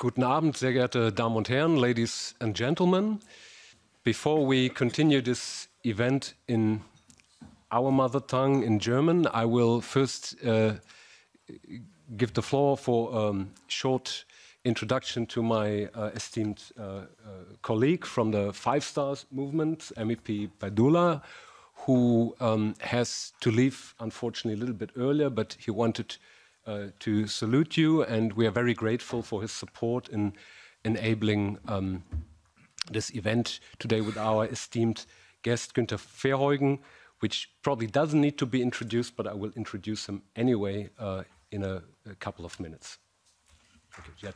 Guten Abend, sehr geehrte Damen und Herren, ladies and gentlemen. Before we continue this event in our mother tongue, in German, I will first give the floor for a short introduction to my esteemed colleague from the Five Stars movement, MEP Badula, who has to leave, unfortunately, a little bit earlier, but he wanted to salute you, and we are very grateful for his support in enabling this event today with our esteemed guest, Günter Verheugen, which probably doesn't need to be introduced, but I will introduce him anyway in a couple of minutes. Thank you.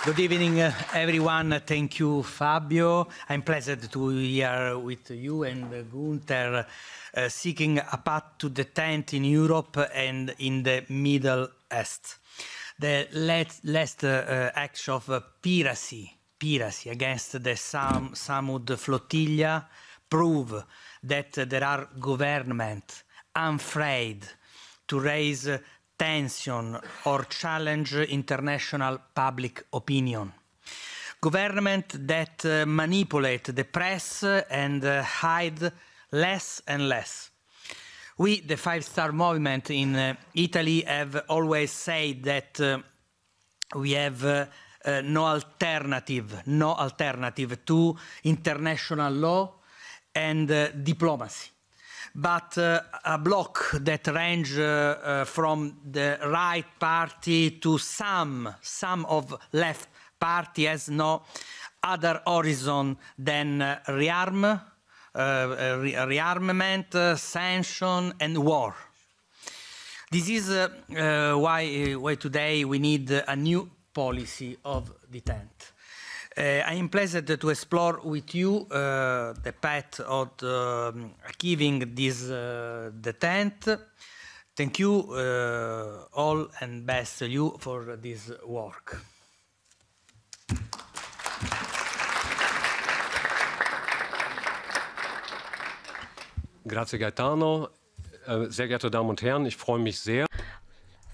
Good evening, everyone. Thank you, Fabio. I'm pleased to be here with you and Günter, seeking a path to détente in Europe and in the Middle East. The last act of piracy against the Samud flotilla prove that there are governments unafraid to raise tension or challenge international public opinion. Governments that manipulate the press and hide less and less. We, the Five Star Movement in Italy, have always said that we have no alternative to international law and diplomacy. But a bloc that range from the right party to some of left party has no other horizon than rearmament, sanction, and war. This is why today we need a new policy of détente. I am pleased to explore with you the path of achieving this détente. Thank you all and best you for this work. Grazie Gaetano. Sehr geehrte Damen und Herren, ich freue mich sehr.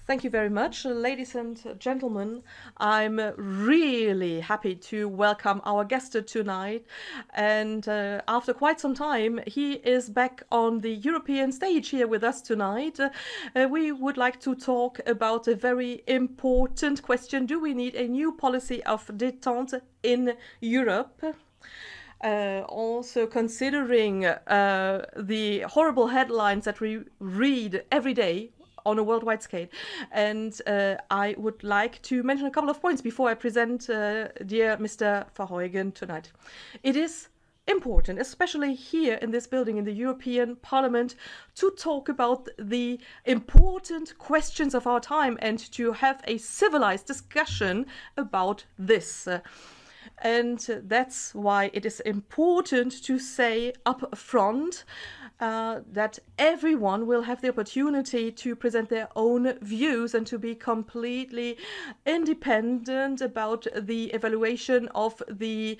Thank you very much, ladies and gentlemen. I'm really happy to welcome our guest tonight. And after quite some time, he is back on the European stage here with us tonight. We would like to talk about a very important question. Do we need a new policy of détente in Europe? Also considering the horrible headlines that we read every day on a worldwide scale. And I would like to mention a couple of points before I present dear Mr. Verheugen tonight. It is important, especially here in this building in the European Parliament, to talk about the important questions of our time and to have a civilized discussion about this. And that's why it is important to say up front that everyone will have the opportunity to present their own views and to be completely independent about the evaluation of the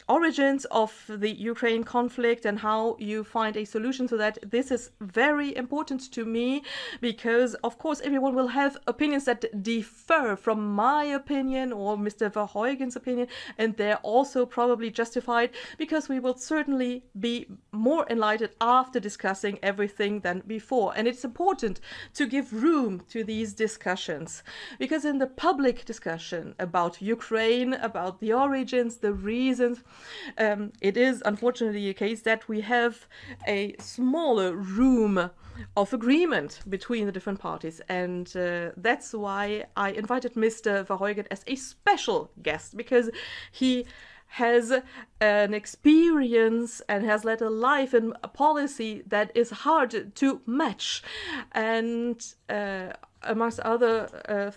origins of the Ukraine conflict and how you find a solution to that. This is very important to me because, of course, everyone will have opinions that differ from my opinion or Mr. Verheugen's opinion, and they're also probably justified because we will certainly be more enlightened after discussing everything than before. And it's important to give room to these discussions because in the public discussion about Ukraine, about the origins, the reasons, it is unfortunately the case that we have a smaller room of agreement between the different parties. And that's why I invited Mr. Verheugen as a special guest, because he has an experience and has led a life in a policy that is hard to match. And amongst other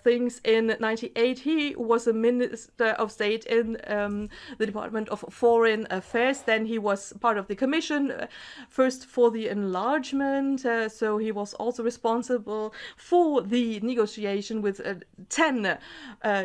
things, in 1998 he was a Minister of State in the Department of Foreign Affairs. Then he was part of the Commission, first for the enlargement, so he was also responsible for the negotiation with 10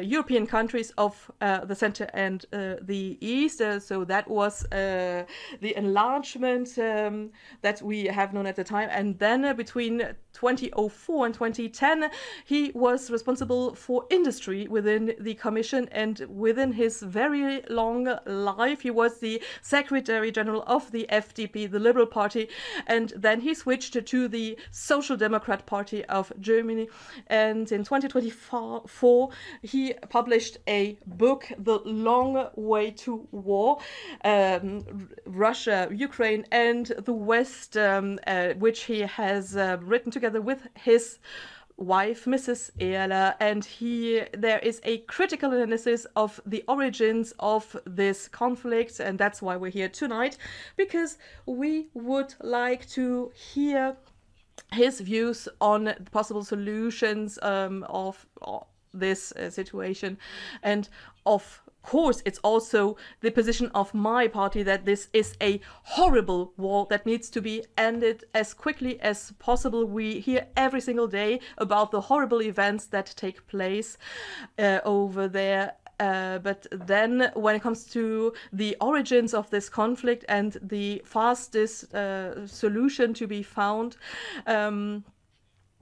European countries of the center and the east. So that was the enlargement that we have known at the time. And then between 2004 and 2010 then he was responsible for industry within the Commission, and within his very long life he was the Secretary General of the FDP, the Liberal Party, and then he switched to the Social Democrat Party of Germany. And in 2024 he published a book, The Long Way to War, Russia, Ukraine and the West, which he has written together with his wife, Mrs. Ehler, and there is a critical analysis of the origins of this conflict, and that's why we're here tonight, because we would like to hear his views on possible solutions of this situation. And of course, it's also the position of my party that this is a horrible war that needs to be ended as quickly as possible. We hear every single day about the horrible events that take place over there. But then when it comes to the origins of this conflict and the fastest solution to be found,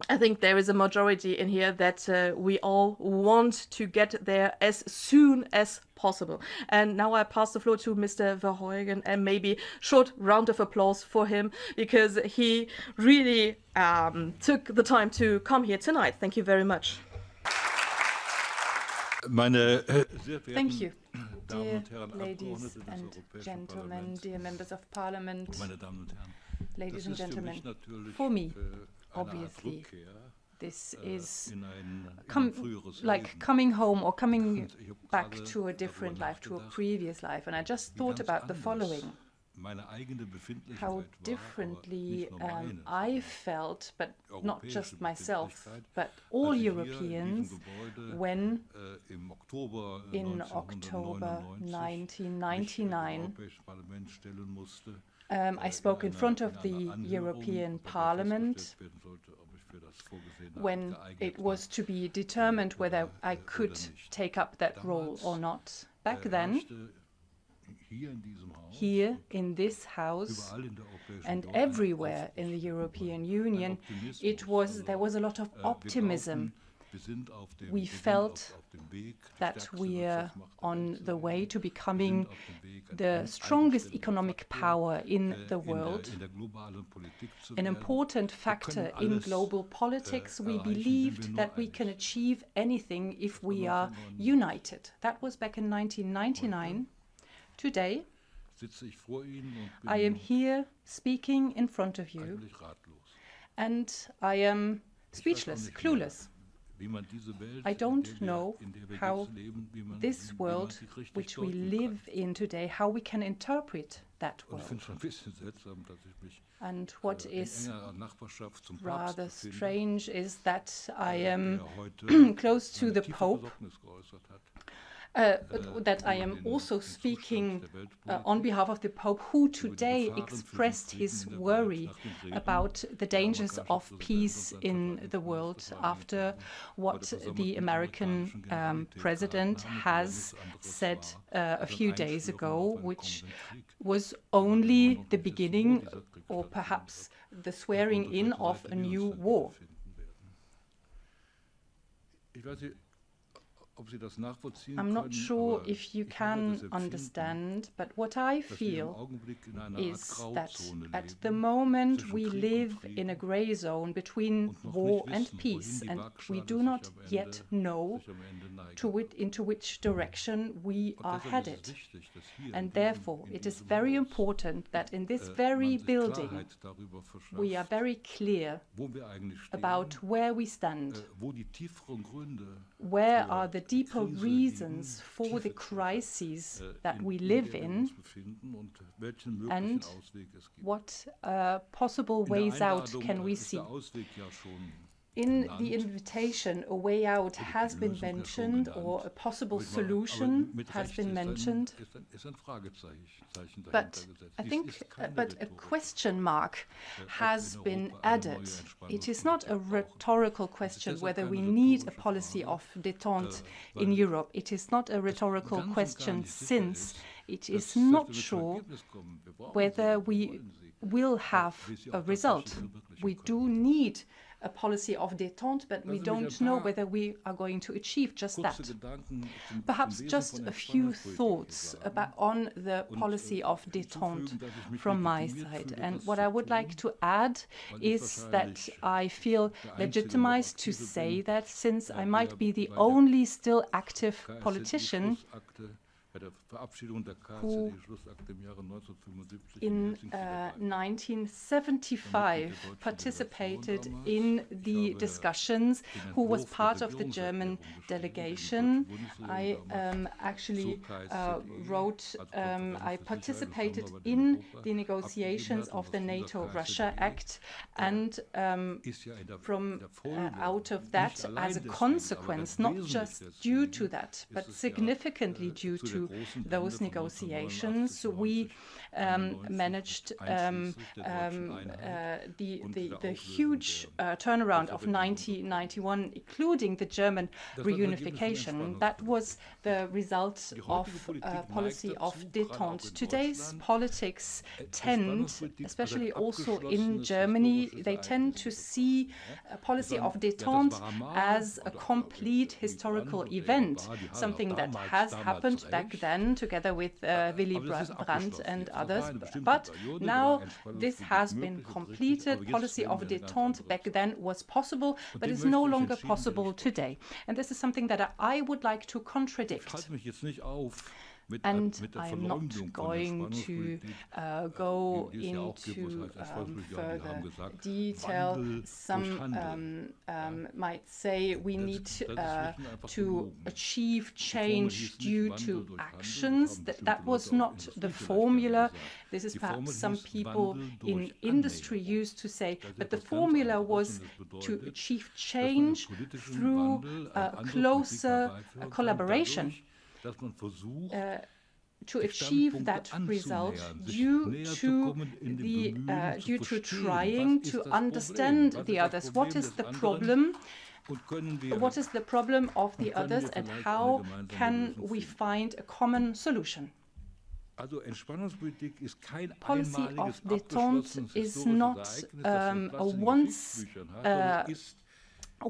I think there is a majority in here that we all want to get there as soon as possible. And now I pass the floor to Mr. Verheugen, and maybe short round of applause for him, because he really took the time to come here tonight. Thank you very much. Thank you. Dear ladies and gentlemen, dear members of parliament, ladies and gentlemen, for me, obviously, this is like coming home or coming back to a different life, to a previous life. And I just thought about the following: how differently I felt, but not just myself, but all Europeans, when in October 1999 I spoke in front of the European Parliament when it was to be determined whether I could take up that role or not. Back then, here in this house and everywhere in the European Union, there was a lot of optimism. We felt that we are on the way to becoming the strongest economic power in the world, an important factor in global politics. We believed that we can achieve anything if we are united. That was back in 1999. Today, I am here speaking in front of you, and I am speechless, clueless. I don't know how this world which we live in today, how we can interpret that world. And what is rather strange is that I am close to the Pope, that I am also speaking on behalf of the Pope, who today expressed his worry about the dangers of peace in the world after what the American president has said a few days ago, which was only the beginning or perhaps the swearing in of a new war. I'm not sure if you can understand, but what I feel is that at the moment we live in a gray zone between war and peace, and we do not yet know into which direction we are headed. And therefore, it is very important that in this very building we are very clear about where we stand, where are the deeper reasons for the crises that we live in, and what possible ways out can we see. In the invitation, a way out has been mentioned, or a possible solution has been mentioned. But I think a question mark has been added. It is not a rhetorical question whether we need a policy of détente in Europe. It is not a rhetorical question, since it is not sure whether we will have a result. We do need a policy of détente, but we don't know whether we are going to achieve just that. Perhaps just a few thoughts on the policy of détente from my side. And what I would like to add is that I feel legitimized to say that, since I might be the only still active politician who in 1975 participated in the discussions, who was part of the German delegation. I actually I participated in the negotiations of the NATO-Russia Act, and from out of that, as a consequence, not just due to that, but significantly due to those negotiations, we managed the huge turnaround of 1991, including the German reunification. That was the result of a policy of détente. Today's politics tend, especially also in Germany, they tend to see a policy of détente as a complete historical event, something that has happened back then together with Willy Brandt and others. But now this has been completed. Policy of détente back then was possible, but is no longer possible today. And this is something that I would like to contradict. And I'm not going to go into further detail. Some might say we need to achieve change due to actions. That was not the formula. This is perhaps some people in industry used to say, but the formula was to achieve change through closer collaboration. To achieve that result due to trying to understand the others. What is the problem? What is the problem of the others, and how can we find a common solution? Policy of détente is not a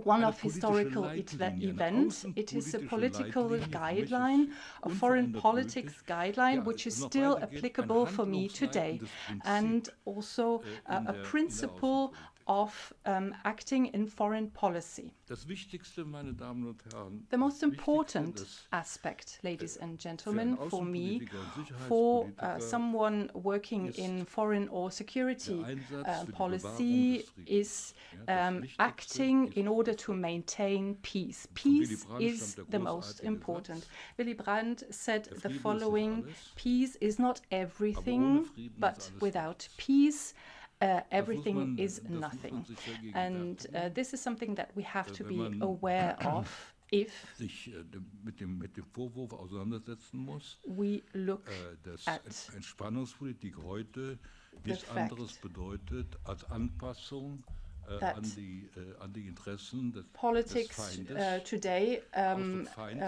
one-off historical event. It is a political guideline, a foreign politics guideline, which is still applicable for me today, and also a principle of acting in foreign policy. The most important aspect, ladies and gentlemen, for me, for someone working in foreign or security policy, is acting in order to maintain peace. Peace is the most important. Willy Brandt said the following: peace is not everything, but without peace, everything is nothing. And this is something that we have to be aware of if we look at the fact that politics today,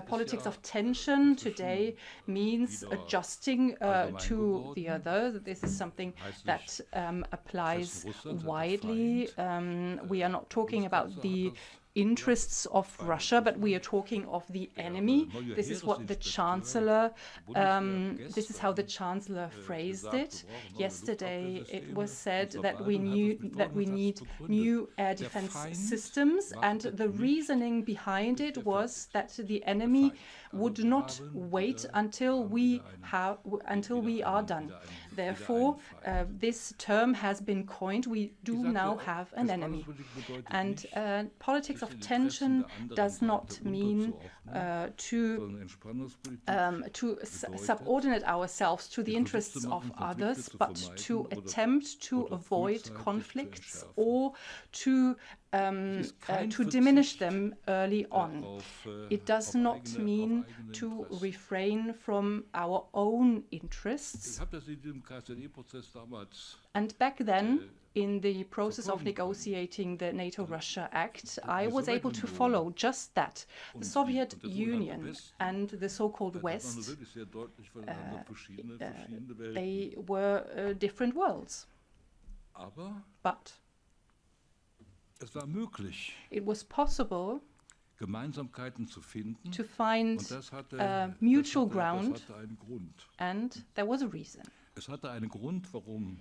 politics of tension today, means adjusting to the other. This is something that applies widely. We are not talking about the interests of Russia, but we are talking of the enemy. This is what the Chancellor, this is how the Chancellor phrased it. Yesterday it was said that we need new air defense systems, and the reasoning behind it was that the enemy would not wait until we are done. Therefore, this term has been coined. We do now have an enemy. And politics of tension does not mean to subordinate ourselves to the interests of others, but to attempt to avoid conflicts or to diminish them early on. It does not mean to refrain from our own interests. And back then, in the process of negotiating the NATO-Russia Act, I was able to follow just that. The Soviet Union and the so-called West, they were different worlds. But It was possible Gemeinsamkeiten zu finden, to find mutual ground, and there was a reason. Es hatte einen Grund, warum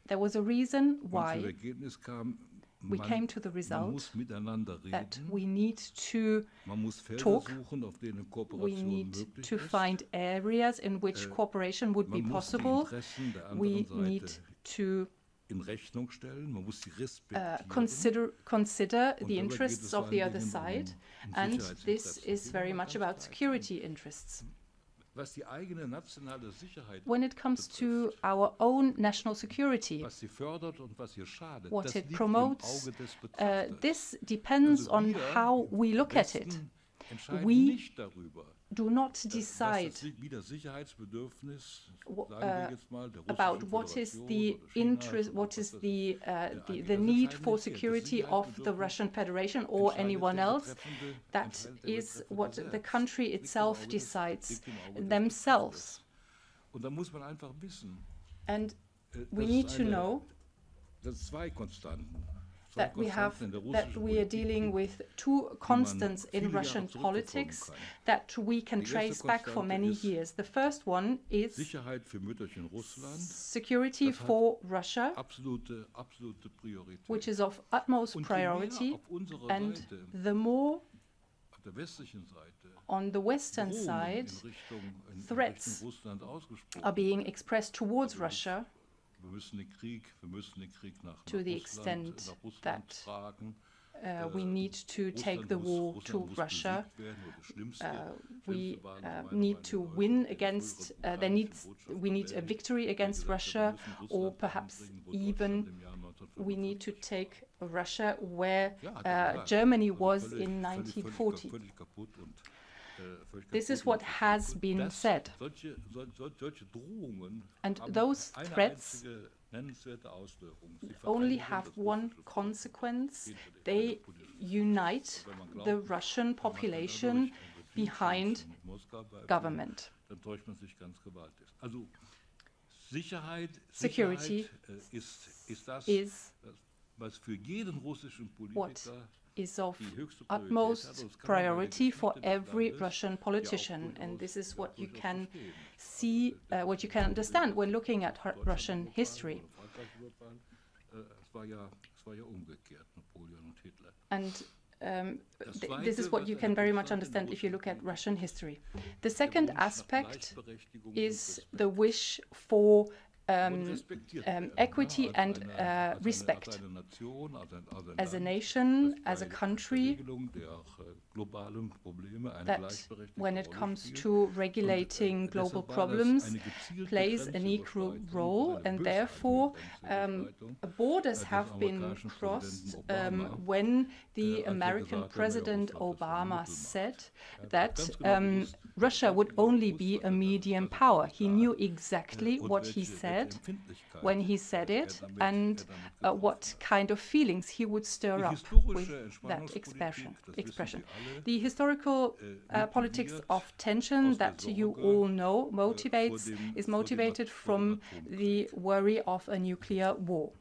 There was a reason man zum why Ergebnis kam, we came to the man result muss miteinander that reden, we need to man muss Felder talk, suchen, auf denen we Kooperation need möglich to ist. find areas in which cooperation would be Man muss die possible. Interessen der We anderen need Seite to in Rechnung stellen, man muss sie respektieren. consider Und the dabei interests geht es of vor the allen other Dingen side, um and this Sicherheitsinteressen. is very much about security interests. Was die eigene nationale Sicherheit When it comes to our own national security, was sie fördert und was ihr schadet, what das it liegt im promotes, Auge des Betrachters. this depends Also on wir how we look at it. Westen entscheiden We nicht darüber, do not was decide das Sicherheitsbedürfnis, sagen wir jetzt mal, der about Russischen what is Föderation the oder Chinas interest, oder what was is das the angeht. need Das for entscheidet nicht wir. Das security of the Sicherheitsbedürfnis Russian Federation or entscheidet anyone der else. Betreffende, That entscheidet der is Betreffende what the selbst. country Liegt im itself Auge des- decides liegt im Auge des themselves. Betrachters. Und da muss man einfach wissen, And we dass need es to know dass zwei Konstanten, that we in der that russischen we are Politik dealing gibt, with two constants in viele Jahre Russian zurückverfolgen politics kann. that we can Die erste trace back for Konstante many ist years. The first one is Sicherheit für Mütterchen Russland, security Das hat for Russia, absolute Priorität. which is of utmost Und je mehr priority, auf unserer and Seite, the more auf der westlichen Seite, on the western Drohungen side in threats Richtung Russland ausgesprochen are being expressed towards Russia wir müssen den Krieg nach to the Russland, extent nach Russland that tragen. we need to take the war to Russland muss Russia. besiegt werden, oder das Schlimmste, We Schlimmste waren meiner need Meinung to nach win die against, frühere we need Botschafter a victory against gesagt hat, Russia, wir müssen Russland or perhaps dahin bringen, wo even Deutschland im Jahr we need 1945 to take Russia where Ja, hat er gesagt. Germany Also was völlig- in völlig 1940. kaputt und, völlig This is kaputt what und has und been das- said. Solche Drohungen And haben those eine threats einzige nennenswerte Auswirkung. Sie only vereinigen have das one russische Volk consequence. hinter der They politischen unite Wenn man glaubt, the Russian man kann population dadurch ein Regime behind in Moskau beiführen, government. Dann täuscht man sich ganz gewaltig. Also Sicherheit Security ist das, is was für jeden russischen what Politiker is of die höchste Priorität hat. utmost Und das kann man bei der priority for Geschichte des every Landes Russian ja auch politician. And durchaus- this is what you durchaus can verstehen. see, what you can understand when looking at Russian history. Es war ja umgekehrt, Napoleon und Hitler. And this is what you can very much understand if you look at Russian history. The second aspect is the wish for equity and respect. As a nation, as a country, that when it comes to regulating global problems, plays an equal role, and therefore borders have been crossed when the American President Obama said that Russia would only be a medium power. He knew exactly what he said when he said it, and what kind of feelings he would stir up with that expression. The historical politics of tension that you all know is motivated from the worry of a nuclear war.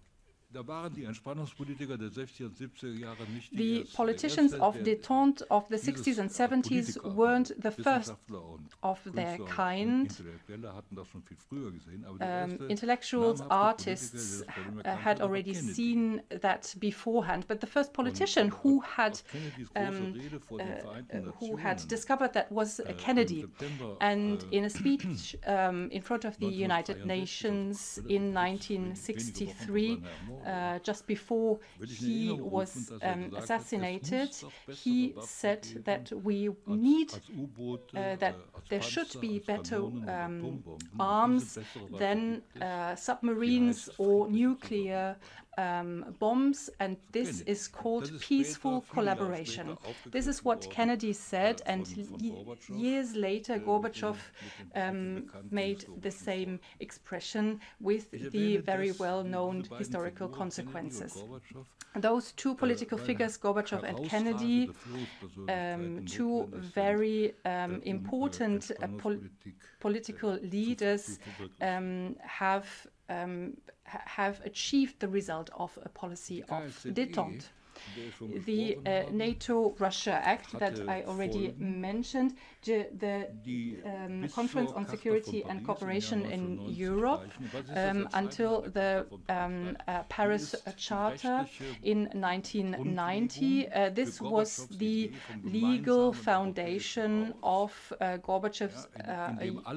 Da waren die Entspannungspolitiker der 60er und 70er Jahre nicht The ersten. politicians Der of erste, détente of the 60s and 70s Politiker, weren't the first Wissenschaftler und of their Künstler und kind. Intellektuelle hatten das schon viel früher gesehen, aber der erste Intellectuals, namhafte artists Politiker, der das bekannt had war already Kennedy. seen that beforehand, but the first politician who had Aus Kennedys große Rede vor den Vereinten who had Nationen, discovered that was Kennedy. im September, And in a speech in front of the United 1963, Nations in 1963, just before he was assassinated, he said that we need that there should be better arms than submarines or nuclear bombs, and this is called peaceful collaboration. This is what Kennedy said, and years later Gorbachev made the same expression with the very well-known historical consequences. Those two political figures, Gorbachev and Kennedy, two very important political leaders, have achieved the result of a policy of détente. The NATO-Russia Act that I already mentioned, the Conference on Security and Cooperation in Europe until the Paris Charter in 1990. This was the legal foundation of Gorbachev's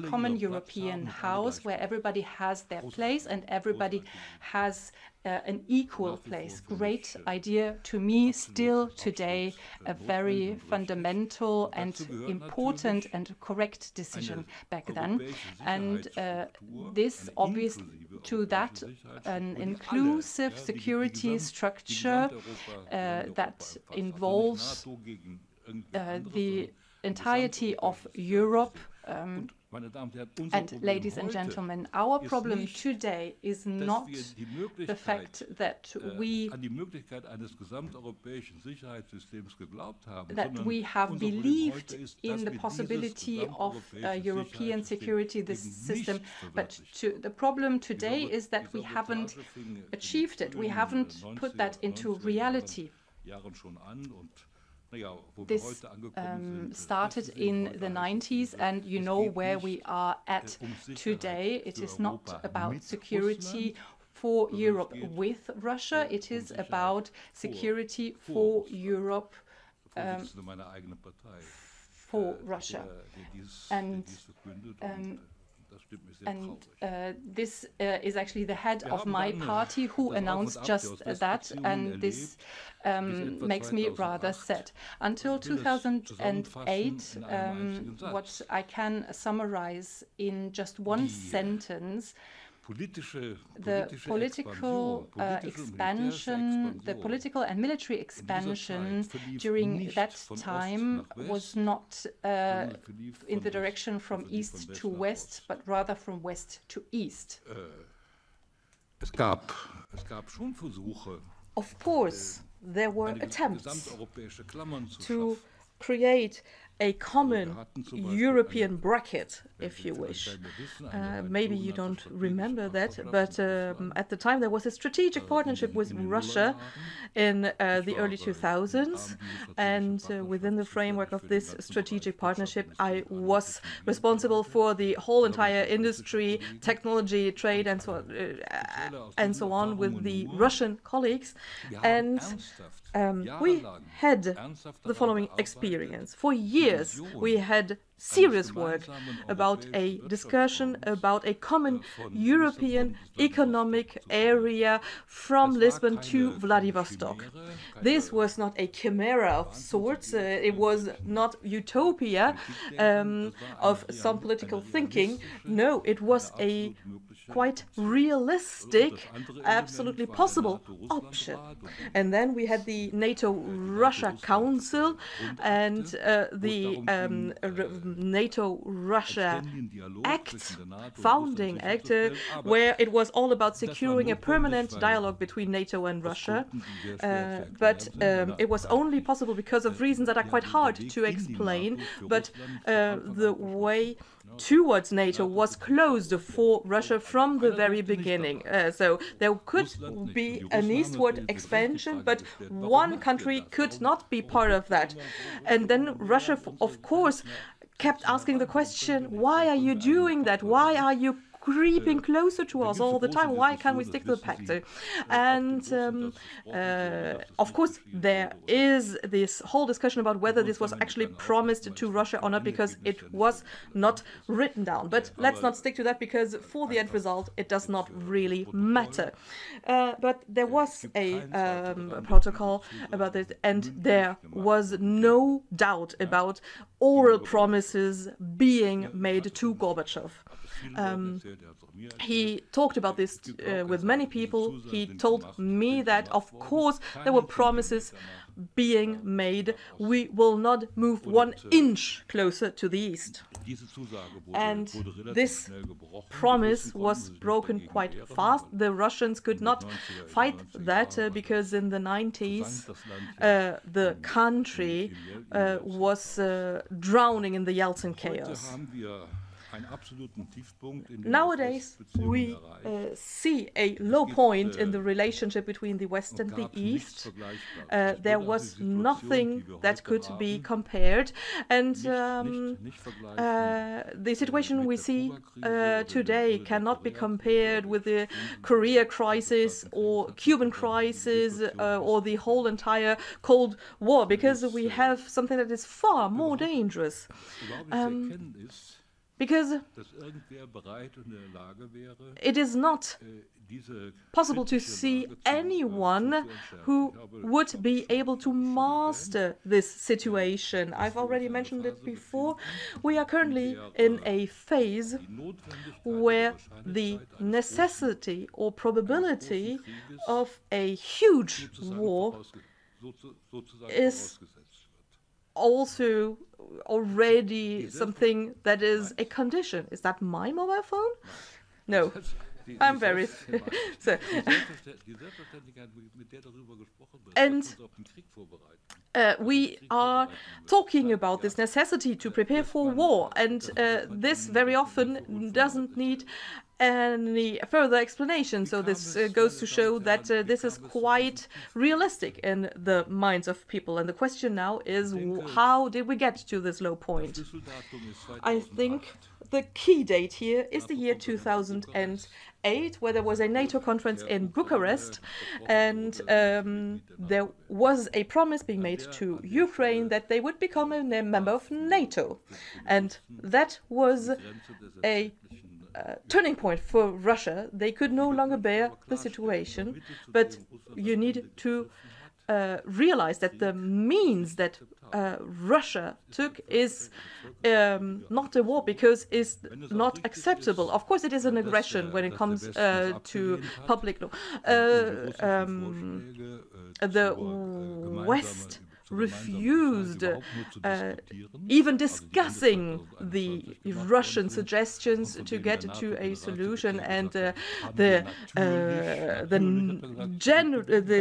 common European house, where everybody has their place and everybody has an equal place. Great idea to me, still today a very fundamental and important and correct decision back then. And this obviously to that an inclusive security structure that involves the entirety of Europe. And ladies and gentlemen, our problem today is not the fact that we have believed in the possibility of a European security system, but the problem today is that we haven't achieved it. We haven't put that into reality. This started in the 90s, and you know where we are at today. It is not about security for Europe with Russia, it is about security for Europe for Russia. This is actually the head of my party who announced just that, and this makes me rather sad. Until 2008, what I can summarize in just one sentence, the political expansion, the political and military expansion during that time was not in the direction from east to west, but rather from west to east. Of course, there were attempts to create a common European bracket, if you wish. Maybe you don't remember that, but at the time there was a strategic partnership with Russia in the early 2000s, and within the framework of this strategic partnership I was responsible for the whole entire industry, technology, trade and so on with the Russian colleagues, and we had the following experience. For years we had serious work about a discussion about a common European economic area from Lisbon to Vladivostok. This was not a chimera of sorts, it was not utopia of some political thinking. No, it was a quite realistic, absolutely possible option. And then we had the NATO-Russia Council and the NATO-Russia Act, founding act, where it was all about securing a permanent dialogue between NATO and Russia. But it was only possible because of reasons that are quite hard to explain. But the way towards NATO was closed for Russia from the very beginning. So there could be an eastward expansion, but one country could not be part of that. And then Russia, of course, kept asking the question, why are you doing that? Why are you creeping closer to us all the time? Why can't we stick to the pact? And of course there is this whole discussion about whether this was actually promised to Russia or not, because it was not written down. But let's not stick to that, because for the end result it does not really matter. But there was a protocol about it, and there was no doubt about oral promises being made to Gorbachev. He talked about this with many people. He told me that, of course, there were promises being made. We will not move 1 inch closer to the east. And this promise was broken quite fast. The Russians could not fight that because in the 90s the country was drowning in the Yeltsin chaos. Nowadays, we see a low point in the relationship between the West and the East. There was nothing that could be compared. And the situation we see today cannot be compared with the Korea crisis or Cuban crisis or the whole entire Cold War, because we have something that is far more dangerous. Because it is not possible to see anyone who would be able to master this situation. I've already mentioned it before. We are currently in a phase where the necessity or probability of a huge war is also already something that is a condition. Is that my mobile phone? No. I'm very so. And we are talking about this necessity to prepare for war, and this very often doesn't need any further explanation. So this goes to show that this is quite realistic in the minds of people. And the question now is, how did we get to this low point? I think the key date here is the year 2008, where there was a NATO conference in Bucharest, and there was a promise being made to Ukraine that they would become a member of NATO. And that was a turning point for Russia. They could no longer bear the situation, but you need to realize that the means that Russia took is not a war, because it's not acceptable. Of course, it is an aggression when it comes to public law. The West refused even discussing the Russian suggestions to get to a solution, and the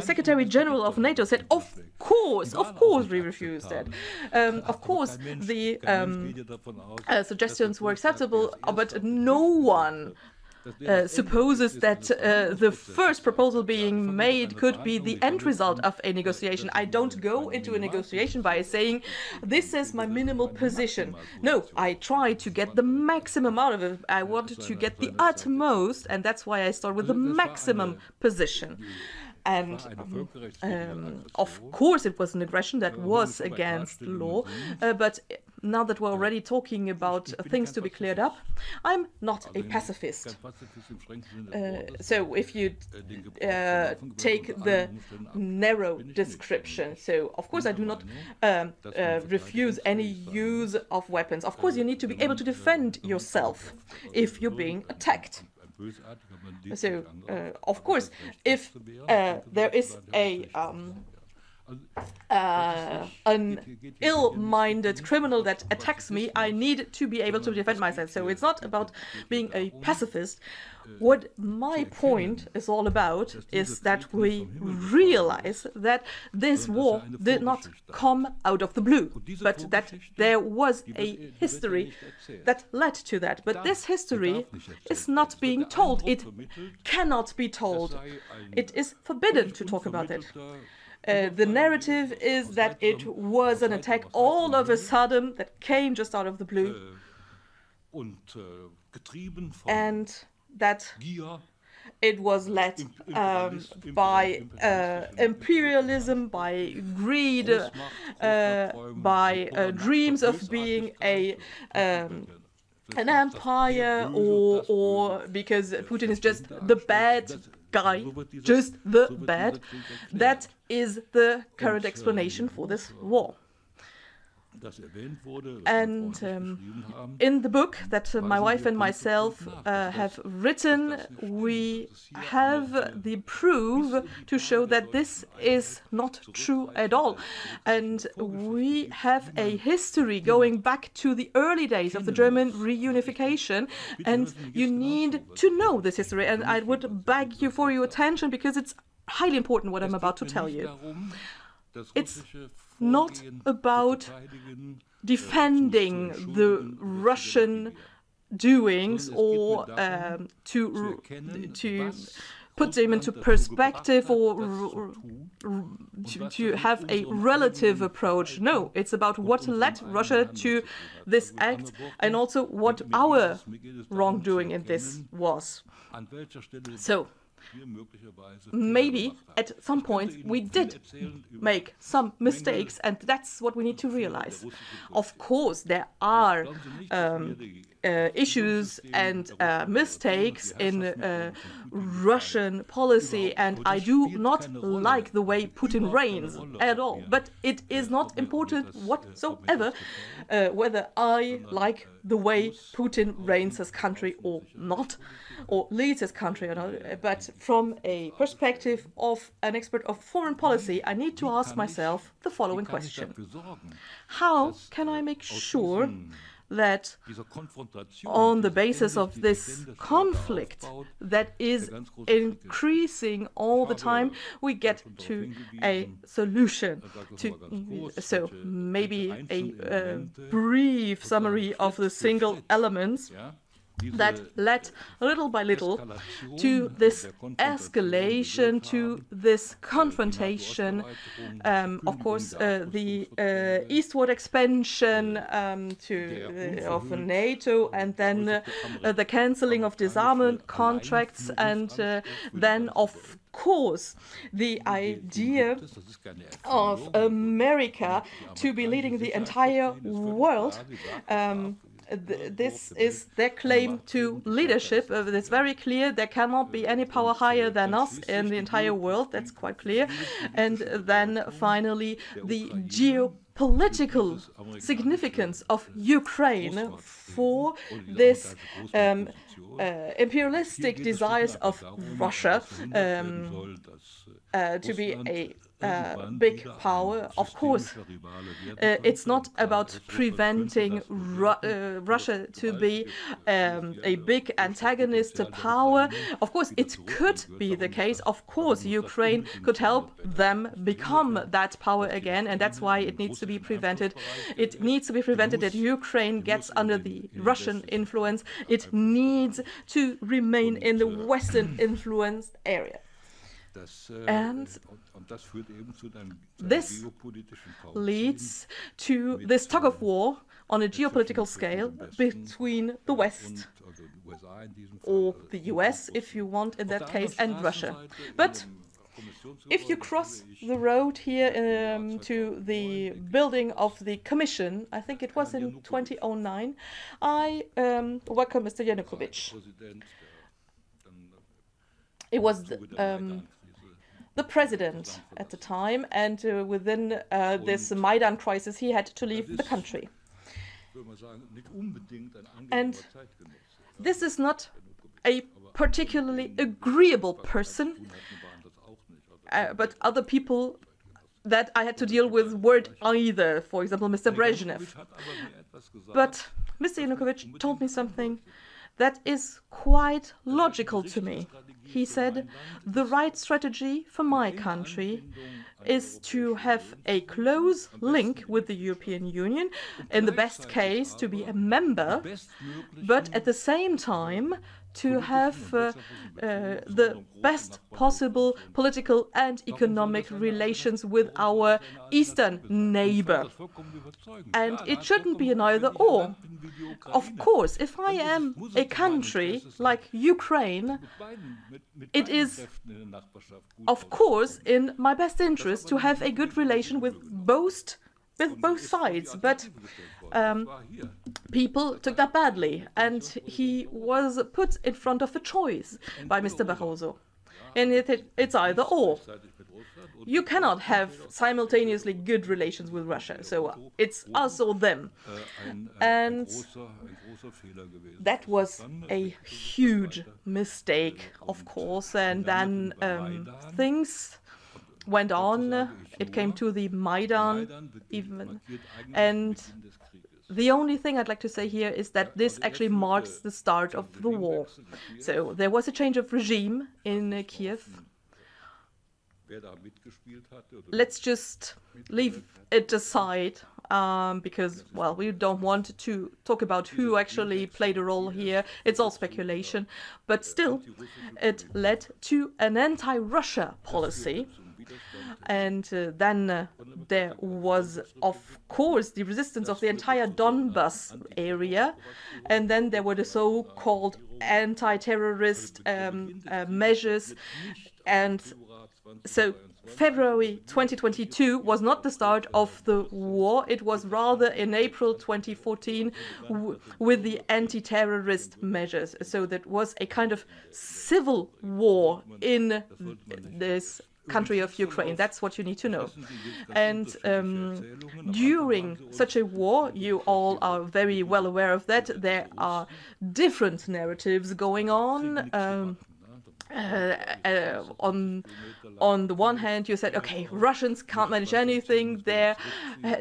Secretary General of NATO said, of course we refused that. Of course the suggestions were acceptable, but no one supposes that the first proposal being made could be the end result of a negotiation. I don't go into a negotiation by saying, this is my minimal position. No, I try to get the maximum out of it. I wanted to get the utmost, and that's why I start with the maximum position. And of course it was an aggression that was against law, but now that we're already talking about things to be cleared up, I'm not a pacifist. So if you take the narrow description, so of course I do not refuse any use of weapons. Of course you need to be able to defend yourself if you're being attacked. So, of course, if there is an ill-minded criminal that attacks me, I need to be able to defend myself. So it's not about being a pacifist. What my point is all about is that we realize that this war did not come out of the blue, but that there was a history that led to that. But this history is not being told. It cannot be told. It is forbidden to talk about it. The narrative is that it was an attack all of a sudden that came just out of the blue, and that it was led by imperialism, by greed, by dreams of being an empire, or because Putin is just the bad guy, just the bad. That is the current explanation for this war. And in the book that my wife and myself have written, we have the proof to show that this is not true at all. And we have a history going back to the early days of the German reunification, and you need to know this history. And I would beg you for your attention, because it's highly important what I'm about to tell you. It's not about defending the Russian doings or to put them into perspective or to have a relative approach. No, it's about what led Russia to this act and also what our wrongdoing in this was. So, maybe at some point we did make some mistakes, and that's what we need to realize. Of course, there are issues and mistakes in Russian policy, and I do not like the way Putin reigns at all. But it is not important whatsoever whether I like the way Putin reigns his country or not, or leads his country or not. But from a perspective of an expert of foreign policy, I need to ask myself the following question. How can I make sure that on the basis of this conflict that is increasing all the time, we get to a solution? So maybe a brief summary of the single elements that led little by little to this escalation, to this confrontation. Of course, the eastward expansion of NATO, and then the cancelling of disarmament contracts, and then of course the idea of America to be leading the entire world. This is their claim to leadership. It's very clear there cannot be any power higher than us in the entire world. That's quite clear. And then finally, the geopolitical significance of Ukraine for this imperialistic desires of Russia to be a big power. Of course, it's not about preventing Russia to be a big antagonist power. Of course, it could be the case. Of course, Ukraine could help them become that power again, and that's why it needs to be prevented. It needs to be prevented that Ukraine gets under the Russian influence. It needs to remain in the Western influenced area. And this leads to this tug of war on a geopolitical scale between the West, or the US if you want in that case, and Russia. But if you cross the road here to the building of the Commission, I think it was in 2009, I welcome Mr. Yanukovych. It was the president at the time, and within this Maidan crisis, he had to leave the country. And this is not a particularly agreeable person, but other people that I had to deal with weren't either, for example, Mr. Brezhnev. But Mr. Yanukovych told me something that is quite logical to me. He said, the right strategy for my country is to have a close link with the European Union, in the best case to be a member, but at the same time to have the best possible political and economic relations with our eastern neighbor. And it shouldn't be an either-or. Of course, if I am a country like Ukraine, it is, of course, in my best interest to have a good relation with both sides, but people took that badly, and he was put in front of a choice by Mr. Barroso. And it's either or. You cannot have simultaneously good relations with Russia, so it's us or them. And that was a huge mistake, of course, and then things went on. It came to the Maidan even, and the only thing I'd like to say here is that this actually marks the start of the war. So there was a change of regime in Kiev. let's just leave it aside because, well, we don't want to talk about who actually played a role here. It's all speculation. But still, it led to an anti-Russia policy. And then there was, of course, the resistance of the entire Donbas area. And then there were the so-called anti-terrorist measures. And so February 2022 was not the start of the war. It was rather in April 2014 with the anti-terrorist measures. So that was a kind of civil war in this country of Ukraine. That's what you need to know. And during such a war, you all are very well aware of that, there are different narratives going on. On the one hand, you said, okay, Russians can't manage anything there.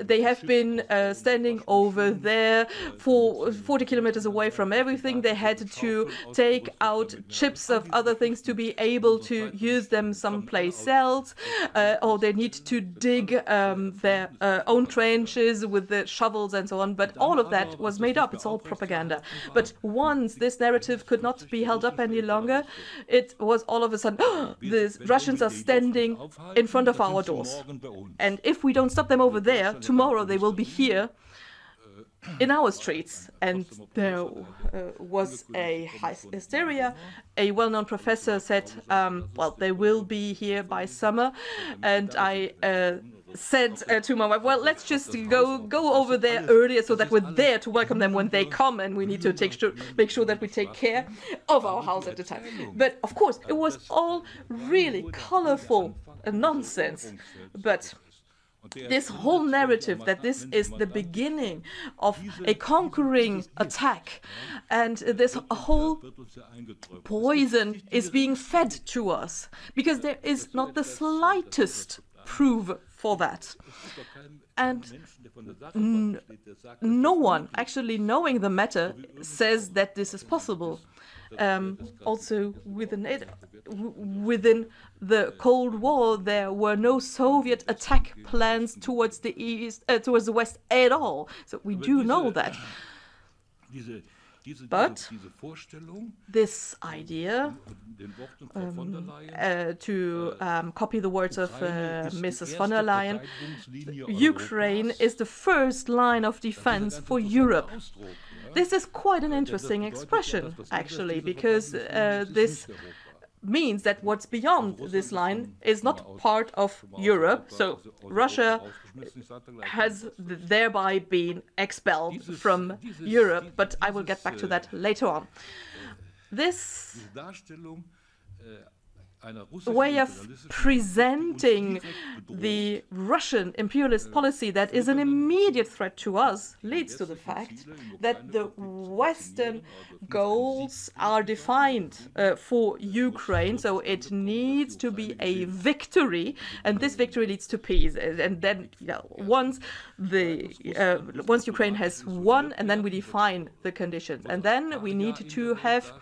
They have been standing over there for 40 kilometers away from everything. They had to take out chips of other things to be able to use them someplace else, or they need to dig their own trenches with the shovels and so on. But all of that was made up. It's all propaganda. But once this narrative could not be held up any longer, it was all of a sudden, the Russians are standing in front of our doors. And if we don't stop them over there, tomorrow they will be here in our streets. And there was a high hysteria. A well-known professor said, well, they will be here by summer. And I said to my wife, well, let's just go over there earlier so that we're there to welcome them when they come, and we need to make sure that we take care of our house at the time. But of course, it was all really colorful nonsense. But this whole narrative that this is the beginning of a conquering attack, and this whole poison is being fed to us, because there is not the slightest proof for that. And no one actually knowing the matter says that this is possible. Also within the Cold War, there were no Soviet attack plans towards the east, towards the west at all. So we do know that. But this idea, to copy the words of Mrs. von der Leyen, Ukraine is the first line of defense for Europe. This is quite an interesting expression, actually, because this means that what's beyond this line is not part of Europe. So Russia has thereby been expelled from Europe, but I will get back to that later on. This way of presenting the Russian imperialist policy that is an immediate threat to us leads to the fact that the Western goals are defined for Ukraine, so it needs to be a victory, and this victory leads to peace. And then, once Ukraine has won, and then we define the conditions, and then we need to have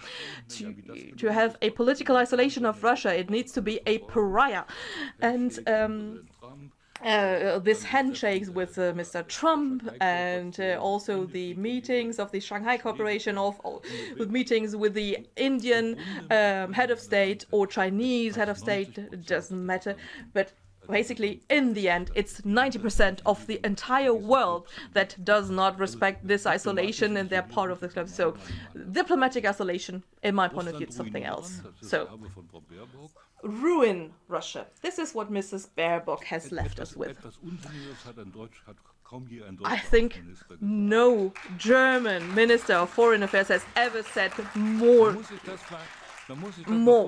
a political isolation of Russia. It needs to be a pariah. And this handshakes with Mr. Trump, and also the meetings of the Shanghai Cooperation, with meetings with the Indian head of state or Chinese head of state, it doesn't matter. But basically, in the end, it's 90% of the entire world that does not respect this isolation, and they're part of the club. So diplomatic isolation, in my point of view, is something else. So ruin Russia. This is what Mrs. Baerbock has left us with. I think no German Minister of Foreign Affairs has ever said more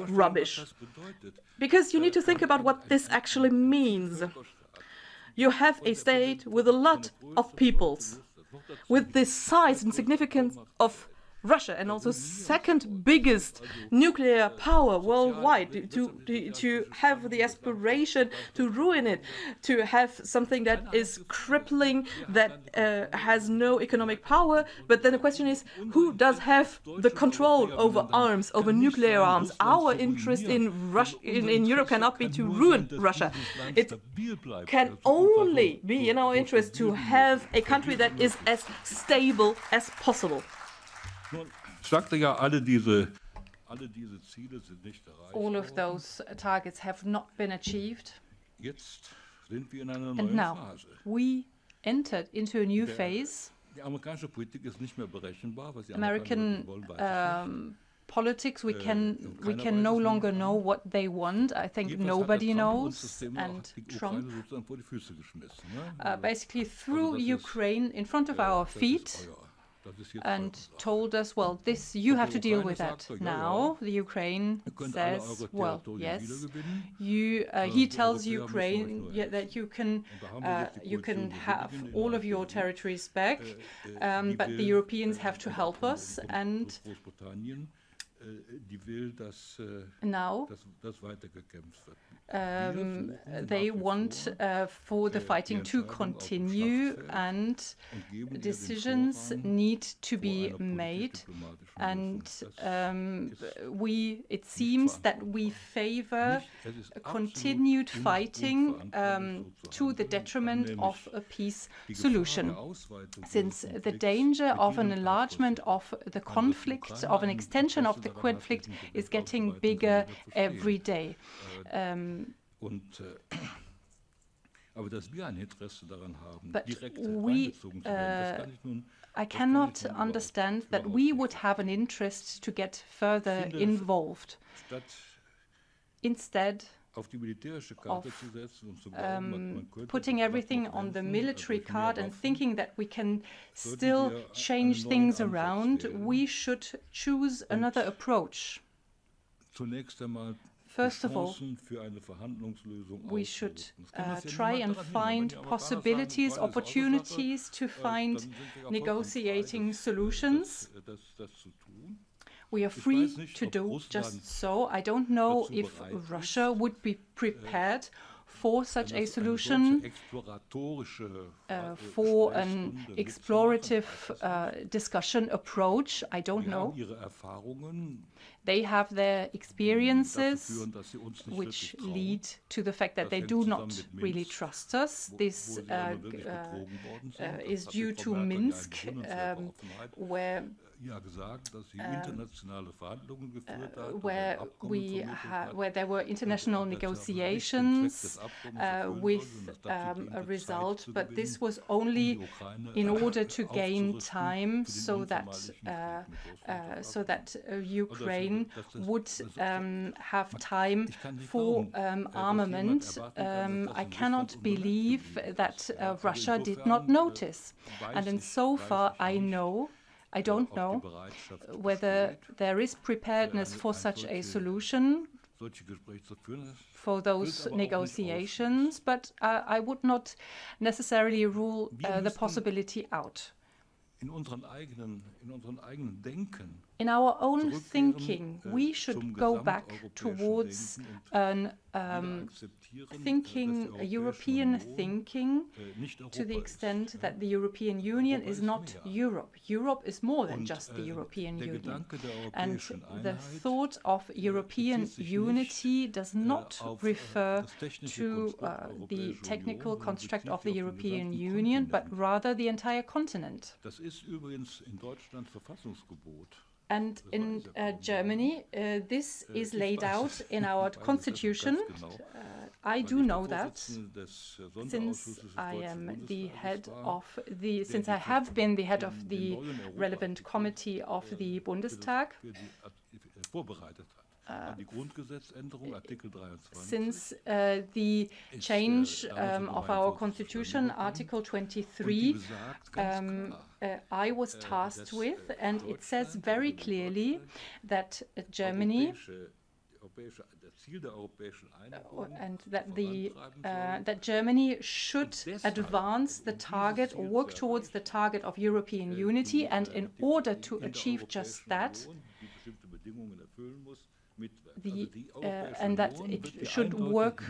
rubbish. Because you need to think about what this actually means. You have a state with a lot of peoples, with the size and significance of Russia, and also second biggest nuclear power worldwide, to have the aspiration to ruin it, to have something that is crippling, that has no economic power. But then the question is, who does have the control over arms, over nuclear arms? Our interest in in Europe cannot be to ruin Russia. It can only be in our interest to have a country that is as stable as possible. All of those targets have not been achieved. And now we entered into a new phase. American politics, we can no longer know what they want. I think nobody knows. And Trump basically threw Ukraine in front of our feet and told us, well, this, you have to deal with that. Now the Ukraine says, well, yes, he tells Ukraine that you can have all of your territories back, but the Europeans have to help us, and now they want for the fighting to continue, and decisions need to be made. And it seems that we favor continued fighting to the detriment of a peace solution, since the danger of an enlargement of the conflict, of an extension of the conflict, is getting bigger every day. But I cannot understand that we would have an interest to get further involved. Instead of putting everything on the military card and thinking that we can still change things around, we should choose another approach. First of all, we should try and find possibilities, opportunities to find negotiating solutions. We are free to do just so. I don't know if Russia would be prepared for such a solution, for an explorative discussion approach. I don't know. They have their experiences, which lead to the fact that they do not really trust us. This is due to Minsk, where there were international negotiations with a result, but this was only in order to gain time, so that Ukraine would have time for armament. I cannot believe that Russia did not notice, and in so far I don't know whether there is preparedness for such a solution, for those negotiations, but I would not necessarily rule the possibility out. In our own thinking, we should go back towards an thinking, a European thinking, to the extent that the European Union is not Europe. Europe is more than just the European Union. And the thought of European unity does not refer to the technical construct of the European Union, but rather the entire continent. And in Germany, this is laid out in our constitution. I do know that, since I am the head of since I have been the head of the relevant committee of the Bundestag. Since the change of our constitution, Article 23, I was tasked with, and it says very clearly that Germany and that Germany should advance the target or work towards the target of European unity, and in order to achieve just that, and that it should work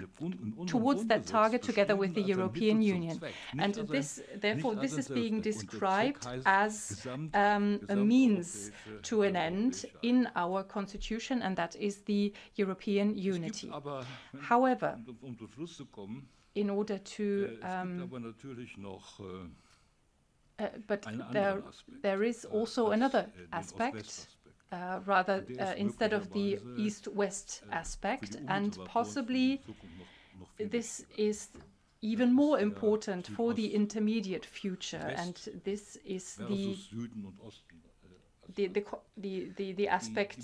towards that target together with the European Union. And this, therefore, this is being described as a means to an end in our constitution, and that is the European unity. However, in order to but there is also another aspect, instead of the east-west aspect, and possibly this is even more important for the intermediate future, and this is the aspect,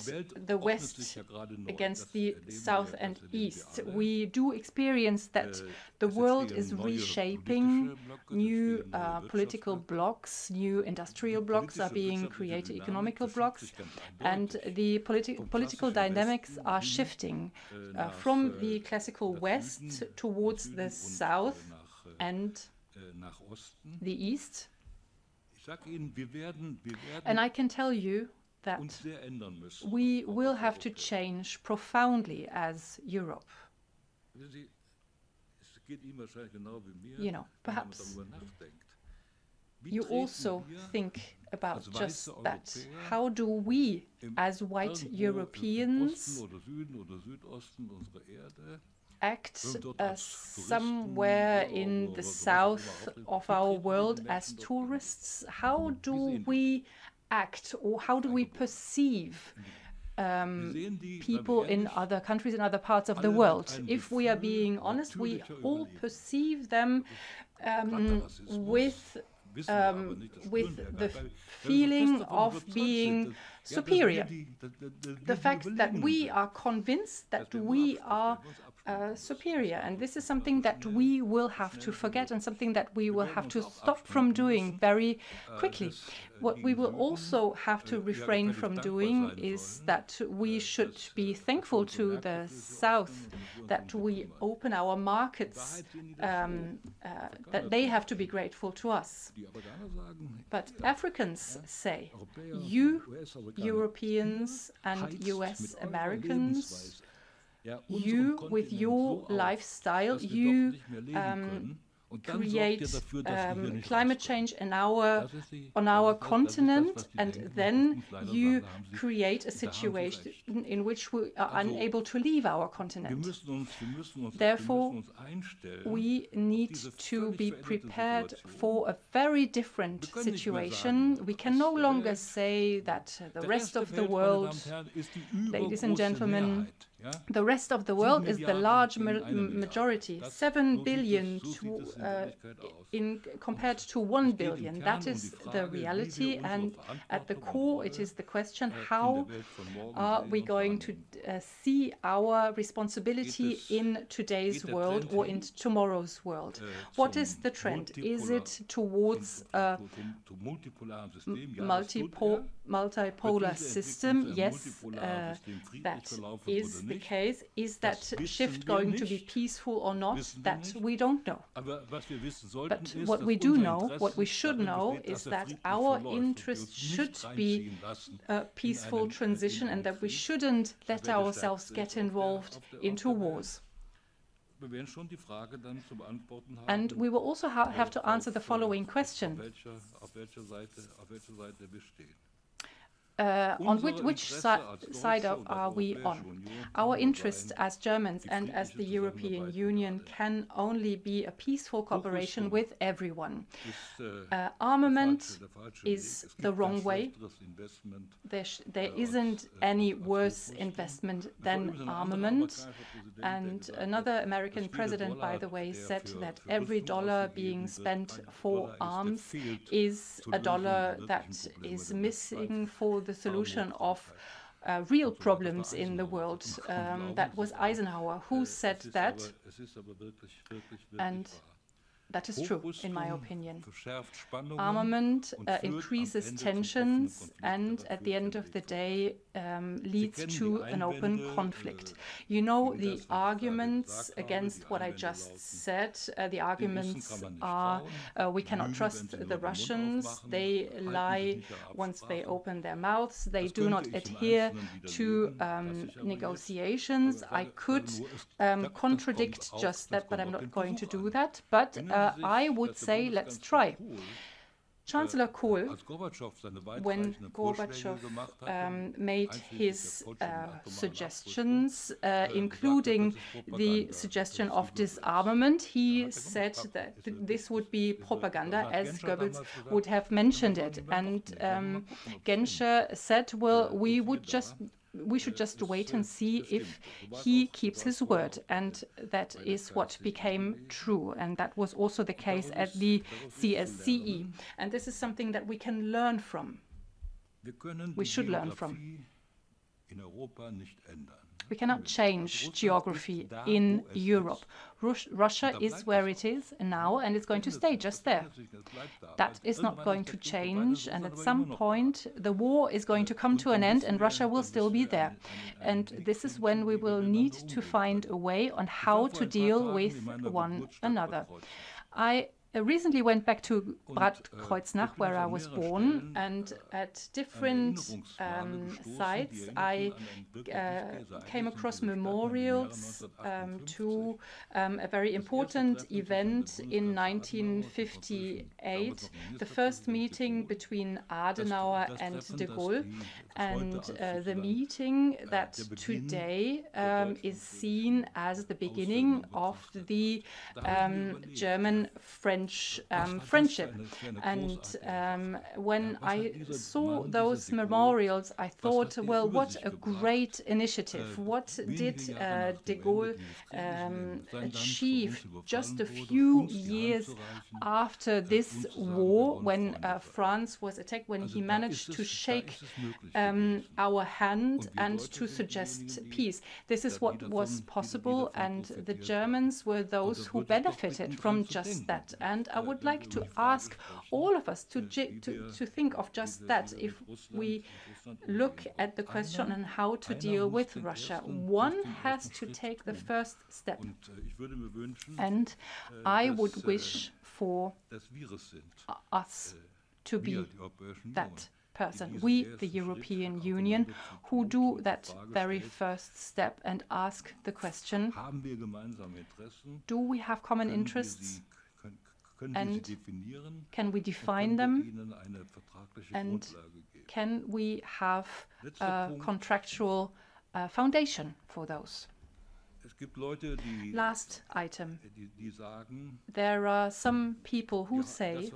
the West against the South and East. We do experience that the world is reshaping. New political blocks, new industrial blocks are being created, economical blocks, and the political dynamics are shifting from the classical West towards the South and the East. And I can tell you that we will have to change profoundly as Europe. You know, perhaps you also think about just that. How do we, as white Europeans, act somewhere in the south of our world as tourists? How do we act, or how do we perceive people in other countries, in other parts of the world? If we are being honest, we all perceive them with the feeling of being superior. The fact that we are convinced that we are superior, and this is something that we will have to forget, and something that we will have to stop from doing very quickly. What we will also have to refrain from doing is that we should be thankful to the South, that we open our markets, that they have to be grateful to us. But Africans say, you Europeans and US Americans, you with your lifestyle, you create climate change on our continent, and then you create a situation in which we are unable to leave our continent. Therefore, we need to be prepared for a very different situation. We can no longer say that the rest of the world, ladies and gentlemen, the rest of the world is the large majority, 7 billion compared to 1 billion. That is the reality, and at the core it is the question, how are we going to see our responsibility in today's world or in tomorrow's world? What is the trend? Is it towards a multipolar system? Yes, that is the case. Is that shift going to be peaceful or not? That we don't know. But what we do know, what we should know, is that our interest should be a peaceful transition, and that we shouldn't let ourselves get involved into wars. And we will also have to answer the following question. On which side are we on? Our interest as Germans and as the European Union can only be a peaceful cooperation with everyone. Armament is the wrong way. There isn't any worse investment than armament. And another American president, by the way, said that every dollar being spent for arms is a dollar that is missing for the solution of real problems in the world. That was Eisenhower who said that. And That is true, in my opinion. Armament increases tensions and at the end of the day leads to an open conflict. You know the arguments against what I just said. The arguments are we cannot trust the Russians. They lie once they open their mouths. They do not adhere to negotiations. I could contradict just that, but I'm not going to do that. But I would say let's try. Chancellor Kohl, when Gorbachev made his suggestions, including the suggestion of disarmament, he said that this would be propaganda, as Goebbels would have mentioned it. And Genscher said, well, we should just wait and see if he keeps his word. And that is what became true. And that was also the case at the CSCE. And this is something that we can learn from. We should learn from. We cannot change geography in Europe. Russia is where it is now, and it's going to stay just there. That is not going to change, and at some point the war is going to come to an end and Russia will still be there. And this is when we will need to find a way on how to deal with one another. I recently went back to Bad Kreuznach, where I was born, and at different sites I came across memorials to a very important event in 1958, the first meeting between Adenauer and de Gaulle, and the meeting that today is seen as the beginning of the German-French friendship. And when I saw those memorials, I thought, well, what a great initiative. What did de Gaulle achieve just a few years after this war, when France was attacked, when he managed to shake our hand and to suggest peace? This is what was possible, and the Germans were those who benefited from just that. And I would like to ask all of us to think of just that. If we look at the question on how to deal with Russia, one has to take the first step. And I would wish for us to be that person, we, the European Union, who do that very first step and ask the question, do we have common interests? And can we define them? And can we have a contractual foundation for those? Last item. There are some people who say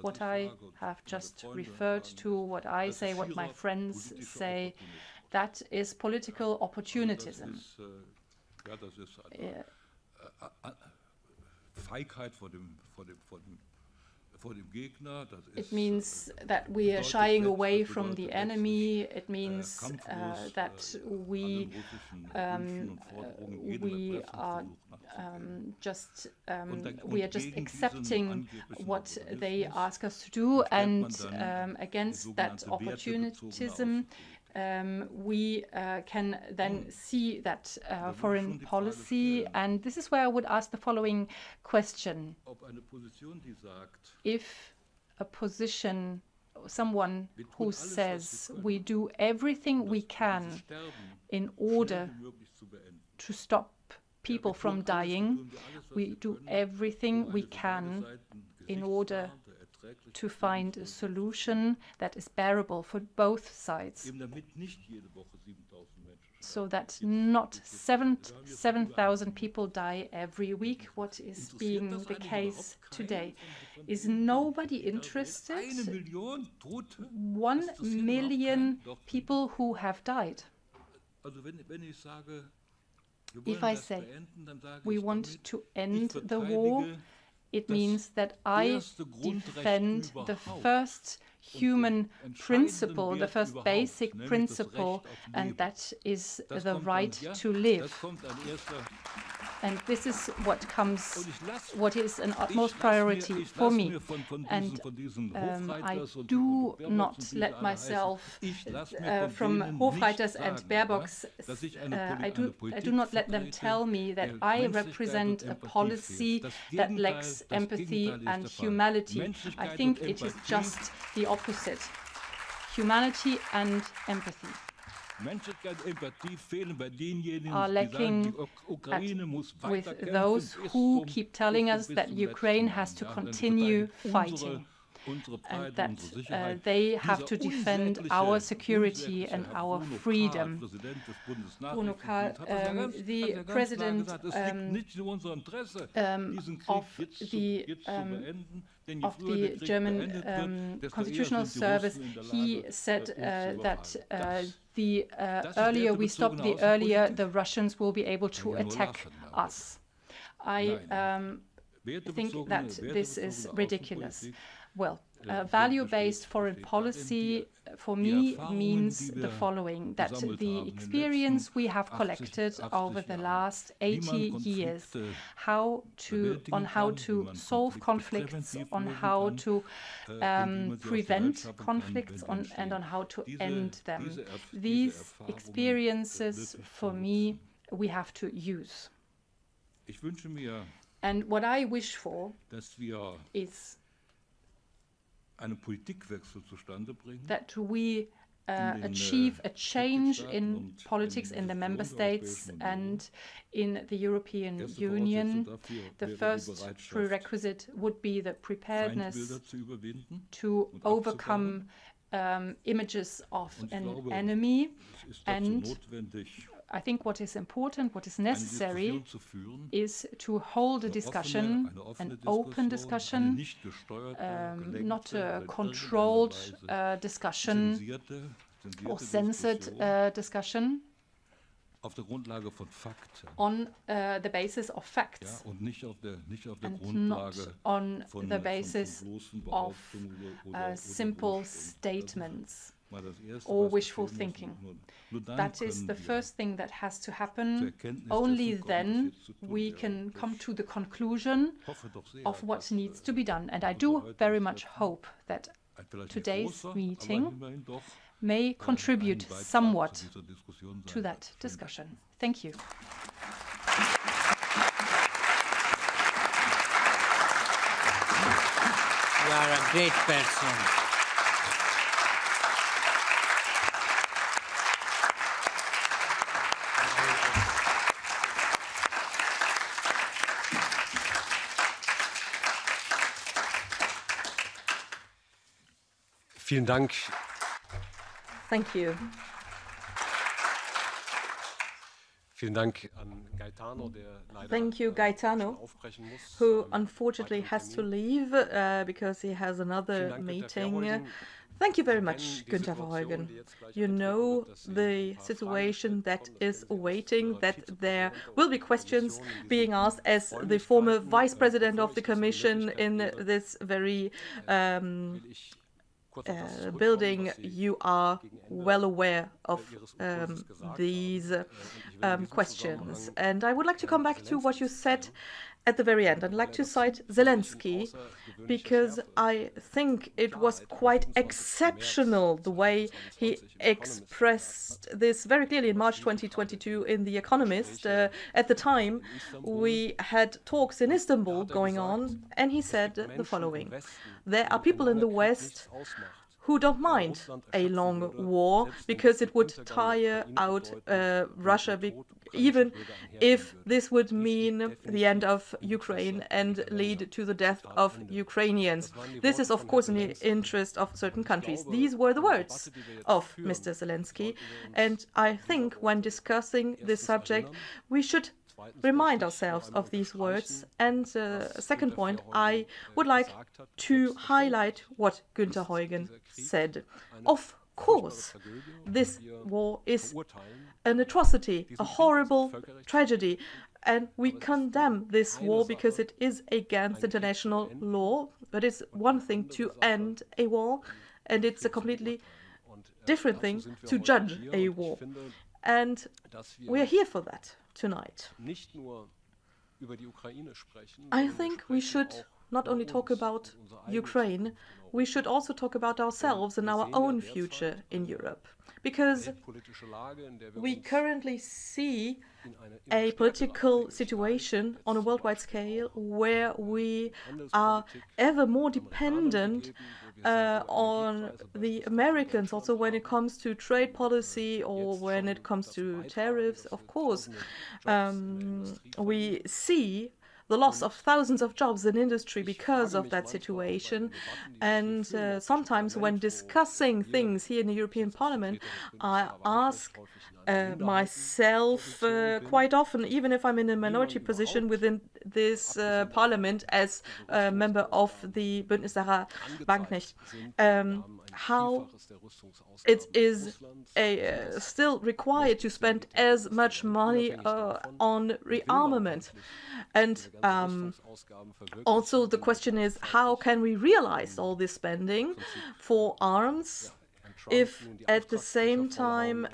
what I have just referred to, what I say, what my friends say, that is political opportunism. It means that we are shying away from the enemy. It means that we are just accepting what they ask us to do, and against that opportunism, we can then see that foreign policy. And this is where I would ask the following question. If a position, someone who says we do everything we can in order to stop people from dying, we do everything we can in order to find a solution that is bearable for both sides, so that not 7,000 people die every week, what is being the case today. Is nobody interested? 1 million people who have died. If I say we want to end the war, it means that I defend the first human principle, the first basic principle, and that is the right to live. And this is what is an utmost priority for me. And I do not let myself, from Hofreiters and Baerbocks, I do not let them tell me that I represent a policy that lacks empathy and humanity. I think it is just the opposite. Humanity and empathy are lacking with those who keep telling us that Ukraine has to continue fighting and that they have to defend our security and our freedom. Bruno Karl, the president of the German Constitutional Service, he said that the earlier we stop, the earlier the Russians will be able to attack us. I think that this is ridiculous. Well, value-based foreign policy for me means the following, that the experience we have collected over the last 80 years, on how to solve conflicts, on how to prevent conflicts, and on how to end them. These experiences, for me, we have to use. And what I wish for is that we achieve a change in politics in the member states and in the European Union. The first prerequisite would be the preparedness to overcome images of an enemy, and I think what is important, what is necessary, is to hold a discussion, an open discussion, not a controlled discussion or censored discussion, on the basis of facts and not on the basis of simple statements or wishful thinking. That is the first thing that has to happen. Only then we can come to the conclusion of what needs to be done. And I do very much hope that today's meeting may contribute somewhat to that discussion. Thank you. You are a great person. Vielen Dank. Thank you. Vielen Dank an Gaetano, der leider Thank you, Gaetano, who unfortunately has to leave because he has another meeting. Thank you very much, Günter Verheugen. You know the situation that is awaiting, that there will be questions being asked as the former Vice President of the Commission in this very building. You are well aware of these questions. And I would like to come back to what you said at the very end. I'd like to cite Zelensky, because I think it was quite exceptional the way he expressed this very clearly in March 2022 in The Economist. At the time, we had talks in Istanbul going on, and he said the following: there are people in the West who don't mind a long war because it would tire out Russia, even if this would mean the end of Ukraine and lead to the death of Ukrainians. This is, of course, in the interest of certain countries. These were the words of Mr. Zelensky. And I think when discussing this subject, we should remind ourselves of these words. And second point, I would like to highlight what Günter Verheugen said. Of course, this war is an atrocity, a horrible tragedy, and we condemn this war because it is against international law. But it's one thing to end a war, and it's a completely different thing to judge a war. And we're here for that tonight. I think we should not only talk about Ukraine, we should also talk about ourselves and our own future in Europe. Because we currently see a political situation on a worldwide scale where we are ever more dependent on the Americans, also when it comes to trade policy or when it comes to tariffs. Of course, we see the loss of thousands of jobs in industry because of that situation. And sometimes when discussing things here in the European Parliament, I ask myself quite often, even if I'm in a minority position within this parliament as a member of the Bündnis Sarah Wagenknecht, how it is still required to spend as much money on rearmament. And also the question is, how can we realize all this spending for arms if at the same time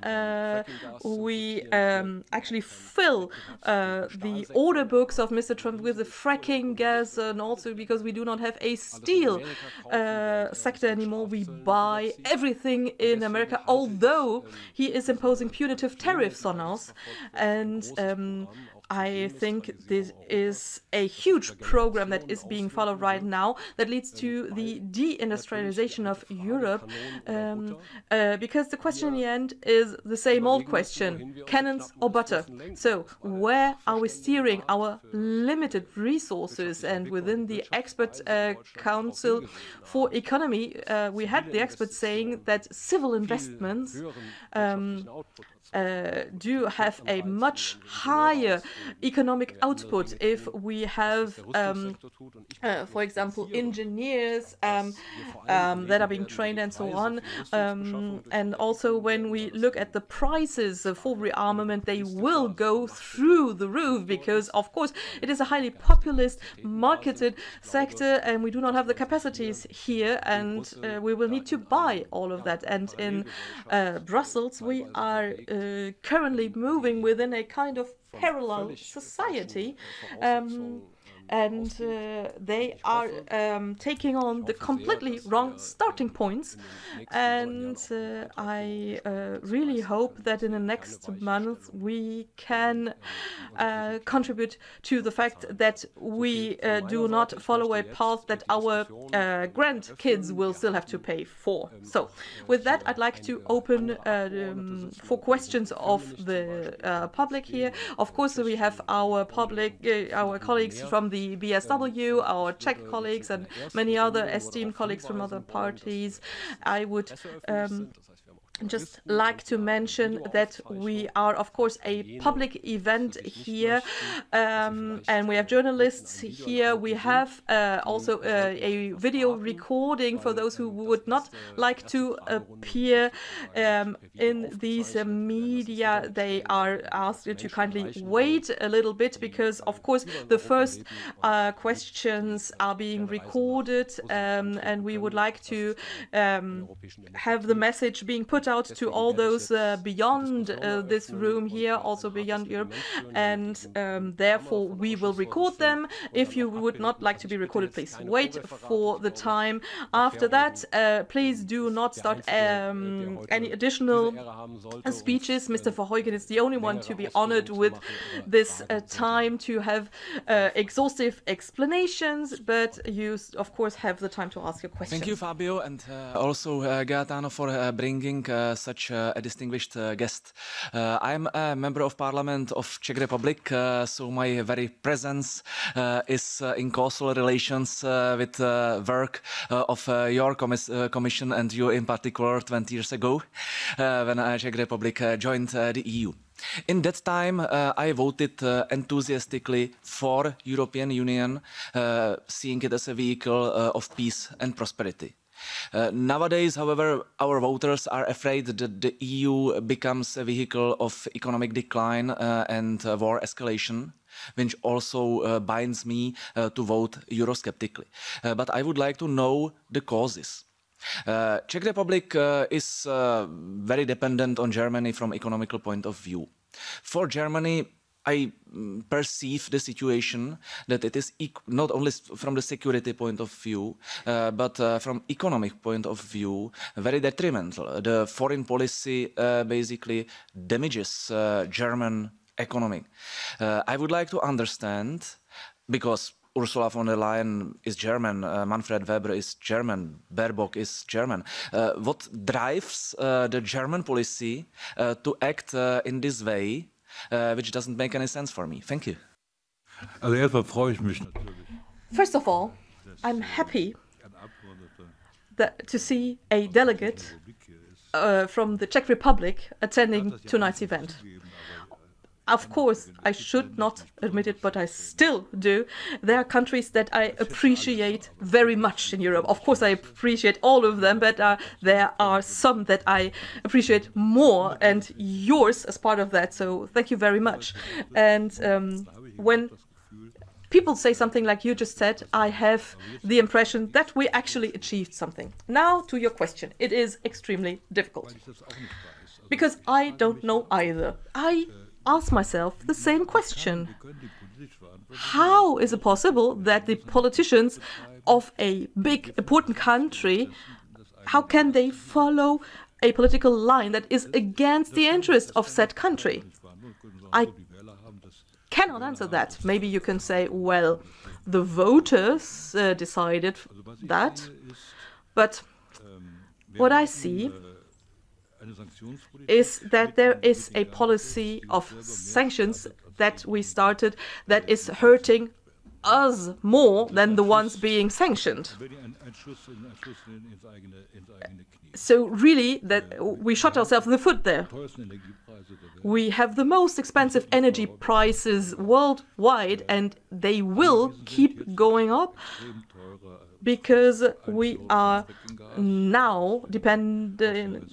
we actually fill the order books of Mr. Trump with the fracking gas, and also because we do not have a steel sector anymore, we buy everything in America, although he is imposing punitive tariffs on us. And I think this is a huge program that is being followed right now that leads to the deindustrialization of Europe, because the question in the end is the same old question: cannons or butter? So where are we steering our limited resources? And within the expert council for economy, we had the experts saying that civil investments do have a much higher economic output if we have, for example, engineers that are being trained and so on. And also when we look at the prices for rearmament, they will go through the roof because, of course, it is a highly populist, marketed sector and we do not have the capacities here, and we will need to buy all of that. And in Brussels, we are currently moving within a kind of parallel society, and they are taking on the completely wrong starting points. And I really hope that in the next month we can contribute to the fact that we do not follow a path that our grandkids will still have to pay for. So with that, I'd like to open for questions of the public here. Of course, we have our colleagues from the BSW, our Czech colleagues, and many other esteemed colleagues from other parties. I would just like to mention that we are, of course, a public event here, and we have journalists here. We have also a video recording for those who would not like to appear in these media. They are asked to kindly wait a little bit because, of course, the first questions are being recorded, and we would like to have the message being put out to all those beyond this room here, also beyond Europe, and therefore we will record them. If you would not like to be recorded, please wait for the time after that. Please do not start any additional speeches. Mr. Verheugen is the only one to be honored with this time to have exhaustive explanations, but you of course have the time to ask your questions. Thank you, Fabio, and also Gaetano for bringing such a distinguished guest. I'm a member of Parliament of Czech Republic, so my very presence is in causal relations with work of your Commission and you in particular 20 years ago when Czech Republic joined the EU. In that time, I voted enthusiastically for European Union, seeing it as a vehicle of peace and prosperity. Nowadays, however, our voters are afraid that the EU becomes a vehicle of economic decline and war escalation, which also binds me to vote Eurosceptically. But I would like to know the causes. Czech Republic is very dependent on Germany from economical point of view. For Germany, I perceive the situation that it is not only from the security point of view, but from economic point of view, very detrimental. The foreign policy basically damages German economy. I would like to understand, because Ursula von der Leyen is German, Manfred Weber is German, Baerbock is German. What drives the German policy to act in this way, which doesn't make any sense for me? Thank you. Also erstmal freue ich mich natürlich. First of all, I'm happy to see a delegate from the Czech Republic attending tonight's event. Of course, I should not admit it, but I still do. There are countries that I appreciate very much in Europe. Of course, I appreciate all of them, but there are some that I appreciate more, and yours as part of that. So thank you very much. And when people say something like you just said, I have the impression that we actually achieved something. Now to your question. It is extremely difficult because I don't know either. I ask myself the same question. How is it possible that the politicians of a big, important country, how can they follow a political line that is against the interest of said country? I cannot answer that. Maybe you can say, well, the voters decided that, but what I see is that there is a policy of sanctions that we started that is hurting us more than the ones being sanctioned. So really, that we shot ourselves in the foot there. We have the most expensive energy prices worldwide, and they will keep going up because we are now dependent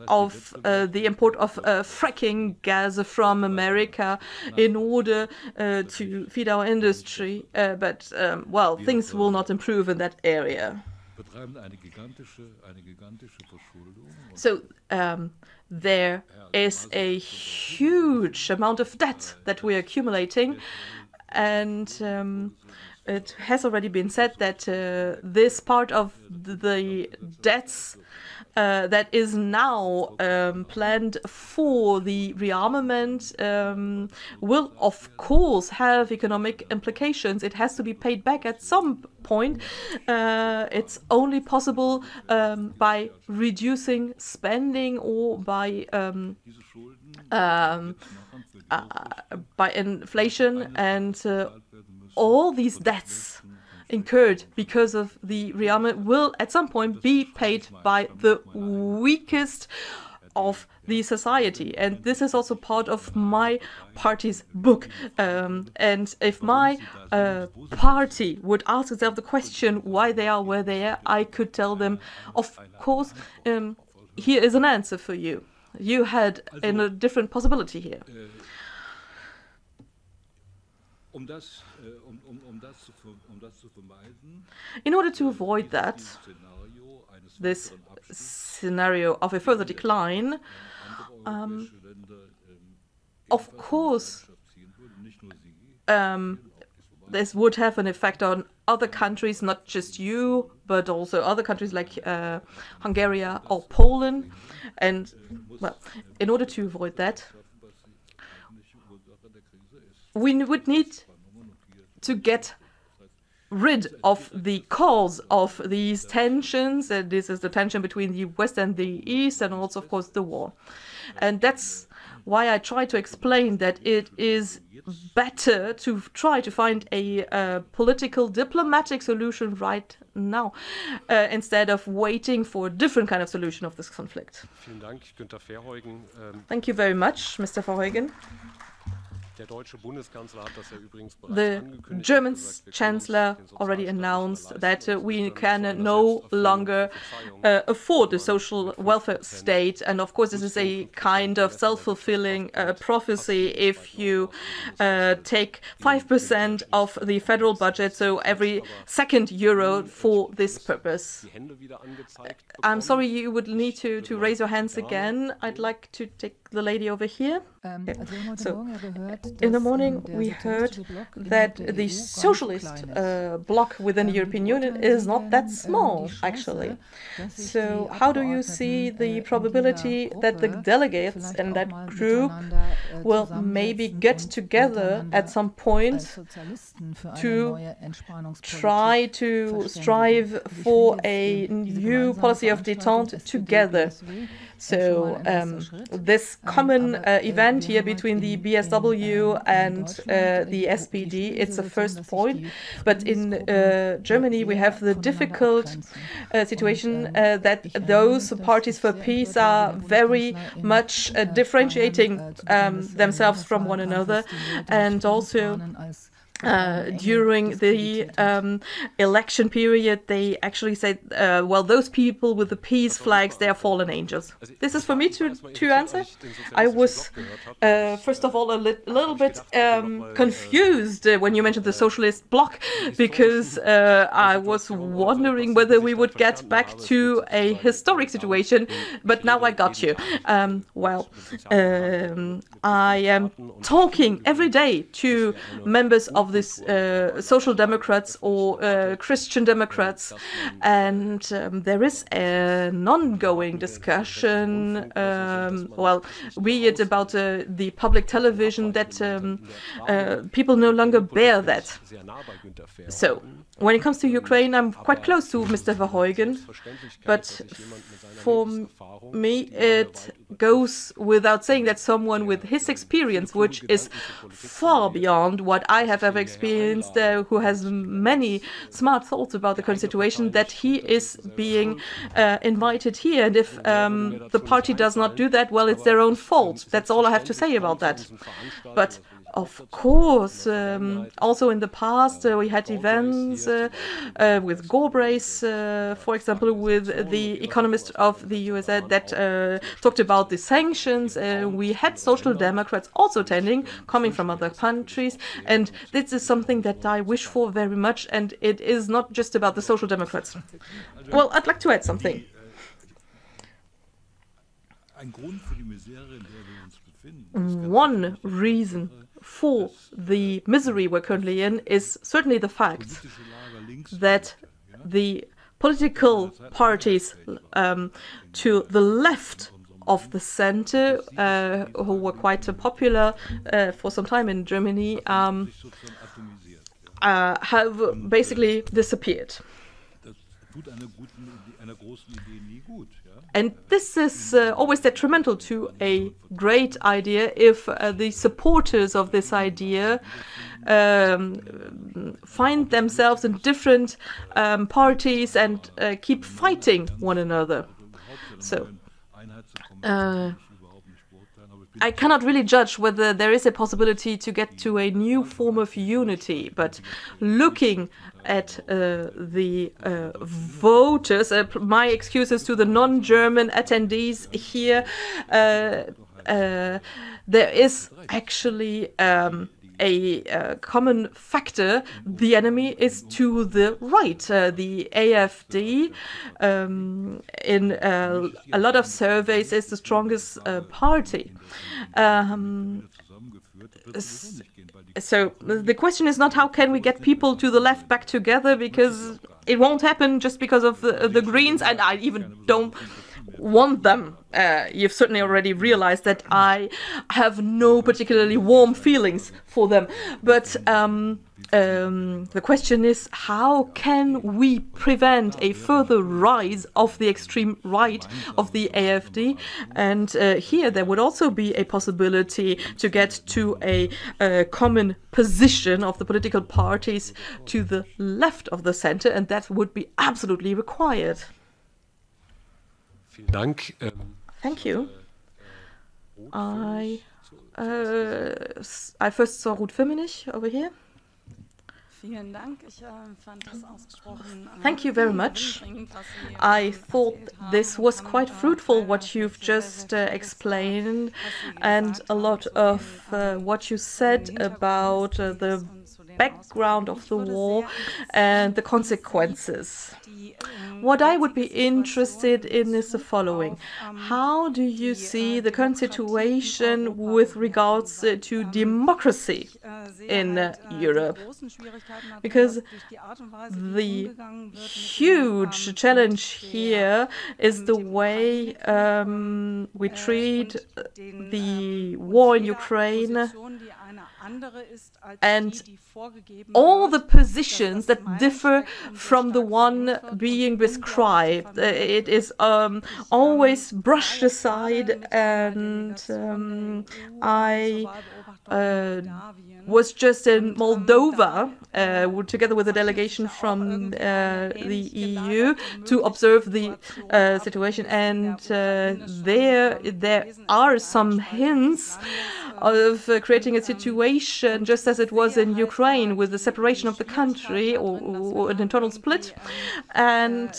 of the import of fracking gas from America in order to feed our industry. But, well, things will not improve in that area. So there is a huge amount of debt that we are accumulating, and it has already been said that this part of the debts that is now planned for the rearmament will of course have economic implications. It has to be paid back at some point. It's only possible by reducing spending or by inflation, and all these debts incurred because of the rearmament will at some point be paid by the weakest of the society. And this is also part of my party's book. And if my party would ask itself the question why they are where they are, I could tell them, of course, here is an answer for you. You had a different possibility here. In order to avoid that, this scenario of a further decline, of course, this would have an effect on other countries, not just you, but also other countries like Hungary or Poland. And, well, in order to avoid that, we would need to get rid of the cause of these tensions. And this is the tension between the West and the East, and also, of course, the war. And that's why I try to explain that it is better to try to find a political, diplomatic solution right now, instead of waiting for a different kind of solution of this conflict. Vielen Dank, Günter Verheugen. Thank you very much, Mr. Verheugen. The German Chancellor already announced that we can no longer afford a social welfare state. And of course, this is a kind of self-fulfilling prophecy. If you take 5% of the federal budget, so every second euro for this purpose. I'm sorry, you would need to raise your hands again. I'd like to take the lady over here. So, in the morning we heard that the socialist bloc within the European Union is not that small, actually. So how do you see the probability that the delegates in that group will maybe get together at some point to try to strive for a new policy of détente together? So this common event here between the BSW and the SPD, it's a first point. But in Germany, we have the difficult situation that those parties for peace are very much differentiating themselves from one another, and also during the election period, they actually said, well, those people with the peace flags, they are fallen angels. This is for me to answer. I was, first of all, a little bit confused when you mentioned the socialist bloc, because I was wondering whether we would get back to a historic situation, but now I got you. I am talking every day to members of this Social Democrats or Christian Democrats, and there is an ongoing discussion, be it about the public television, that people no longer bear that. So, when it comes to Ukraine, I'm quite close to Mr. Verheugen, but for me it goes without saying that someone with his experience, which is far beyond what I have ever experienced, who has many smart thoughts about the current situation, that he is being invited here. And if the party does not do that, well, it's their own fault. That's all I have to say about that. But of course, also in the past, we had events with Galbraith, for example, with the economist of the USA that talked about the sanctions. We had social democrats also attending, coming from other countries, and this is something that I wish for very much, and it is not just about the social democrats. Well, I'd like to add something. One reason for the misery we're currently in is certainly the fact that the political parties to the left of the center, who were quite popular for some time in Germany, have basically disappeared. And this is always detrimental to a great idea if the supporters of this idea find themselves in different parties and keep fighting one another. So I cannot really judge whether there is a possibility to get to a new form of unity, but looking at the voters, my excuses to the non-German attendees here, there is actually a common factor. The enemy is to the right. The AfD, in a lot of surveys, is the strongest party. So the question is not how can we get people to the left back together, because it won't happen just because of the Greens, and I even don't want them. You've certainly already realized that I have no particularly warm feelings for them. But the question is, how can we prevent a further rise of the extreme right of the AfD? And here there would also be a possibility to get to a common position of the political parties to the left of the center, and that would be absolutely required. Thank you. I first saw Ruth Firmenich over here. Thank you very much. I thought this was quite fruitful, what you've just explained, and a lot of what you said about the background of the war and the consequences. What I would be interested in is the following. How do you see the current situation with regards to democracy in Europe? Because the huge challenge here is the way we treat the war in Ukraine and all the positions that differ from the one being described. It is always brushed aside, and I was just in Moldova together with a delegation from the EU to observe the situation, and there are some hints of creating a situation just as it was in Ukraine with the separation of the country or an internal split, and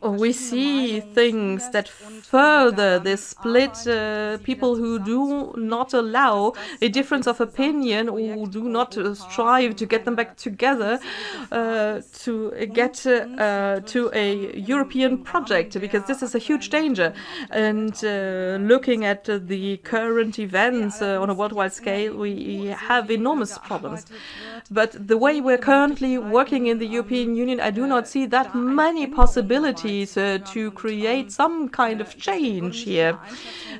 we see things that further this split, people who do not allow a difference of opinion or do not strive to get them back together to get to a European project, because this is a huge danger. And looking at the current events on a worldwide scale, we have enormous problems. But the way we're currently working in the European Union, I do not see that many possibilities to create some kind of change here.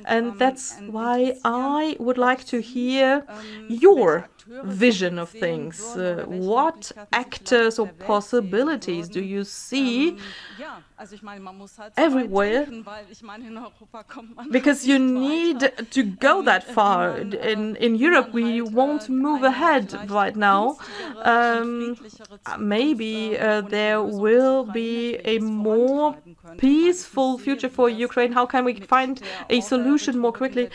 And that's why I would like to hear your vision of things. What actors or possibilities do you see everywhere? Because you need to go that far. In Europe, we won't move ahead right now. Maybe there will be a more peaceful future for Ukraine. How can we find a solution more quickly?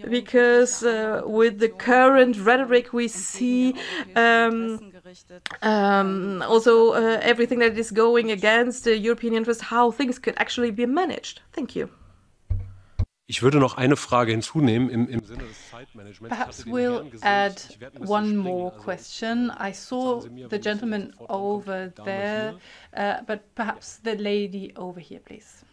Because with the current rhetoric we see also everything that is going against the European interest, how things could actually be managed. Thank you. Ich würde noch eine Frage hinzunehmen im Sinne des Zeitmanagements. Perhaps we'll add one more question. I saw the gentleman over there, but perhaps the lady over here, please.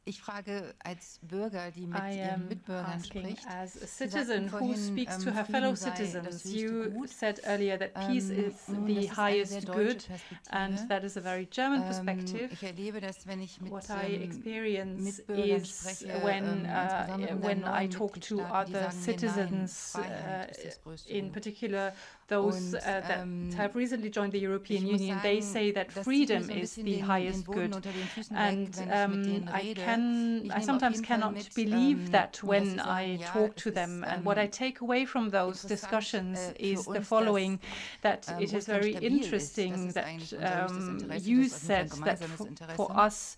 Ich frage als Bürger, die mit ihren Mitbürgern spricht. As a citizen who speaks to her fellow citizens, you said earlier that peace is the highest good, and that is a very German perspective. What I experience is when I talk to other citizens, in particular those that have recently joined the European Union, they say that freedom is the highest good, and I sometimes cannot believe that when I talk to them. And what I take away from those discussions is the following, that it is very interesting that you said that for us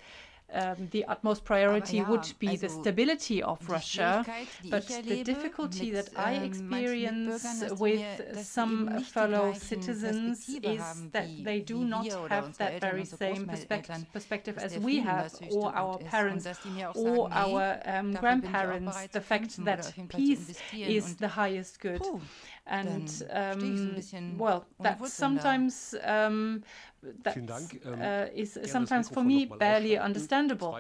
the utmost priority would be the stability of Russia, but the difficulty that I experience with some fellow citizens is that they do not have that very same perspective as we have, or our parents, or our grandparents, the fact that peace is the highest good. And well, that's sometimes is sometimes for me barely understandable.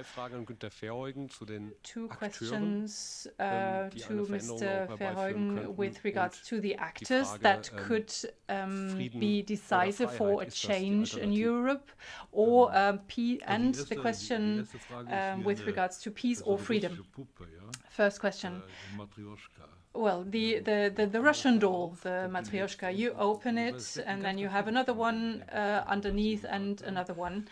Two questions to Mr. Verheugen with regards to the actors that could be decisive for a change in Europe, or and the question with regards to peace or freedom. First question. Well, the Russian doll, the Matryoshka, you open it and then you have another one underneath and another one.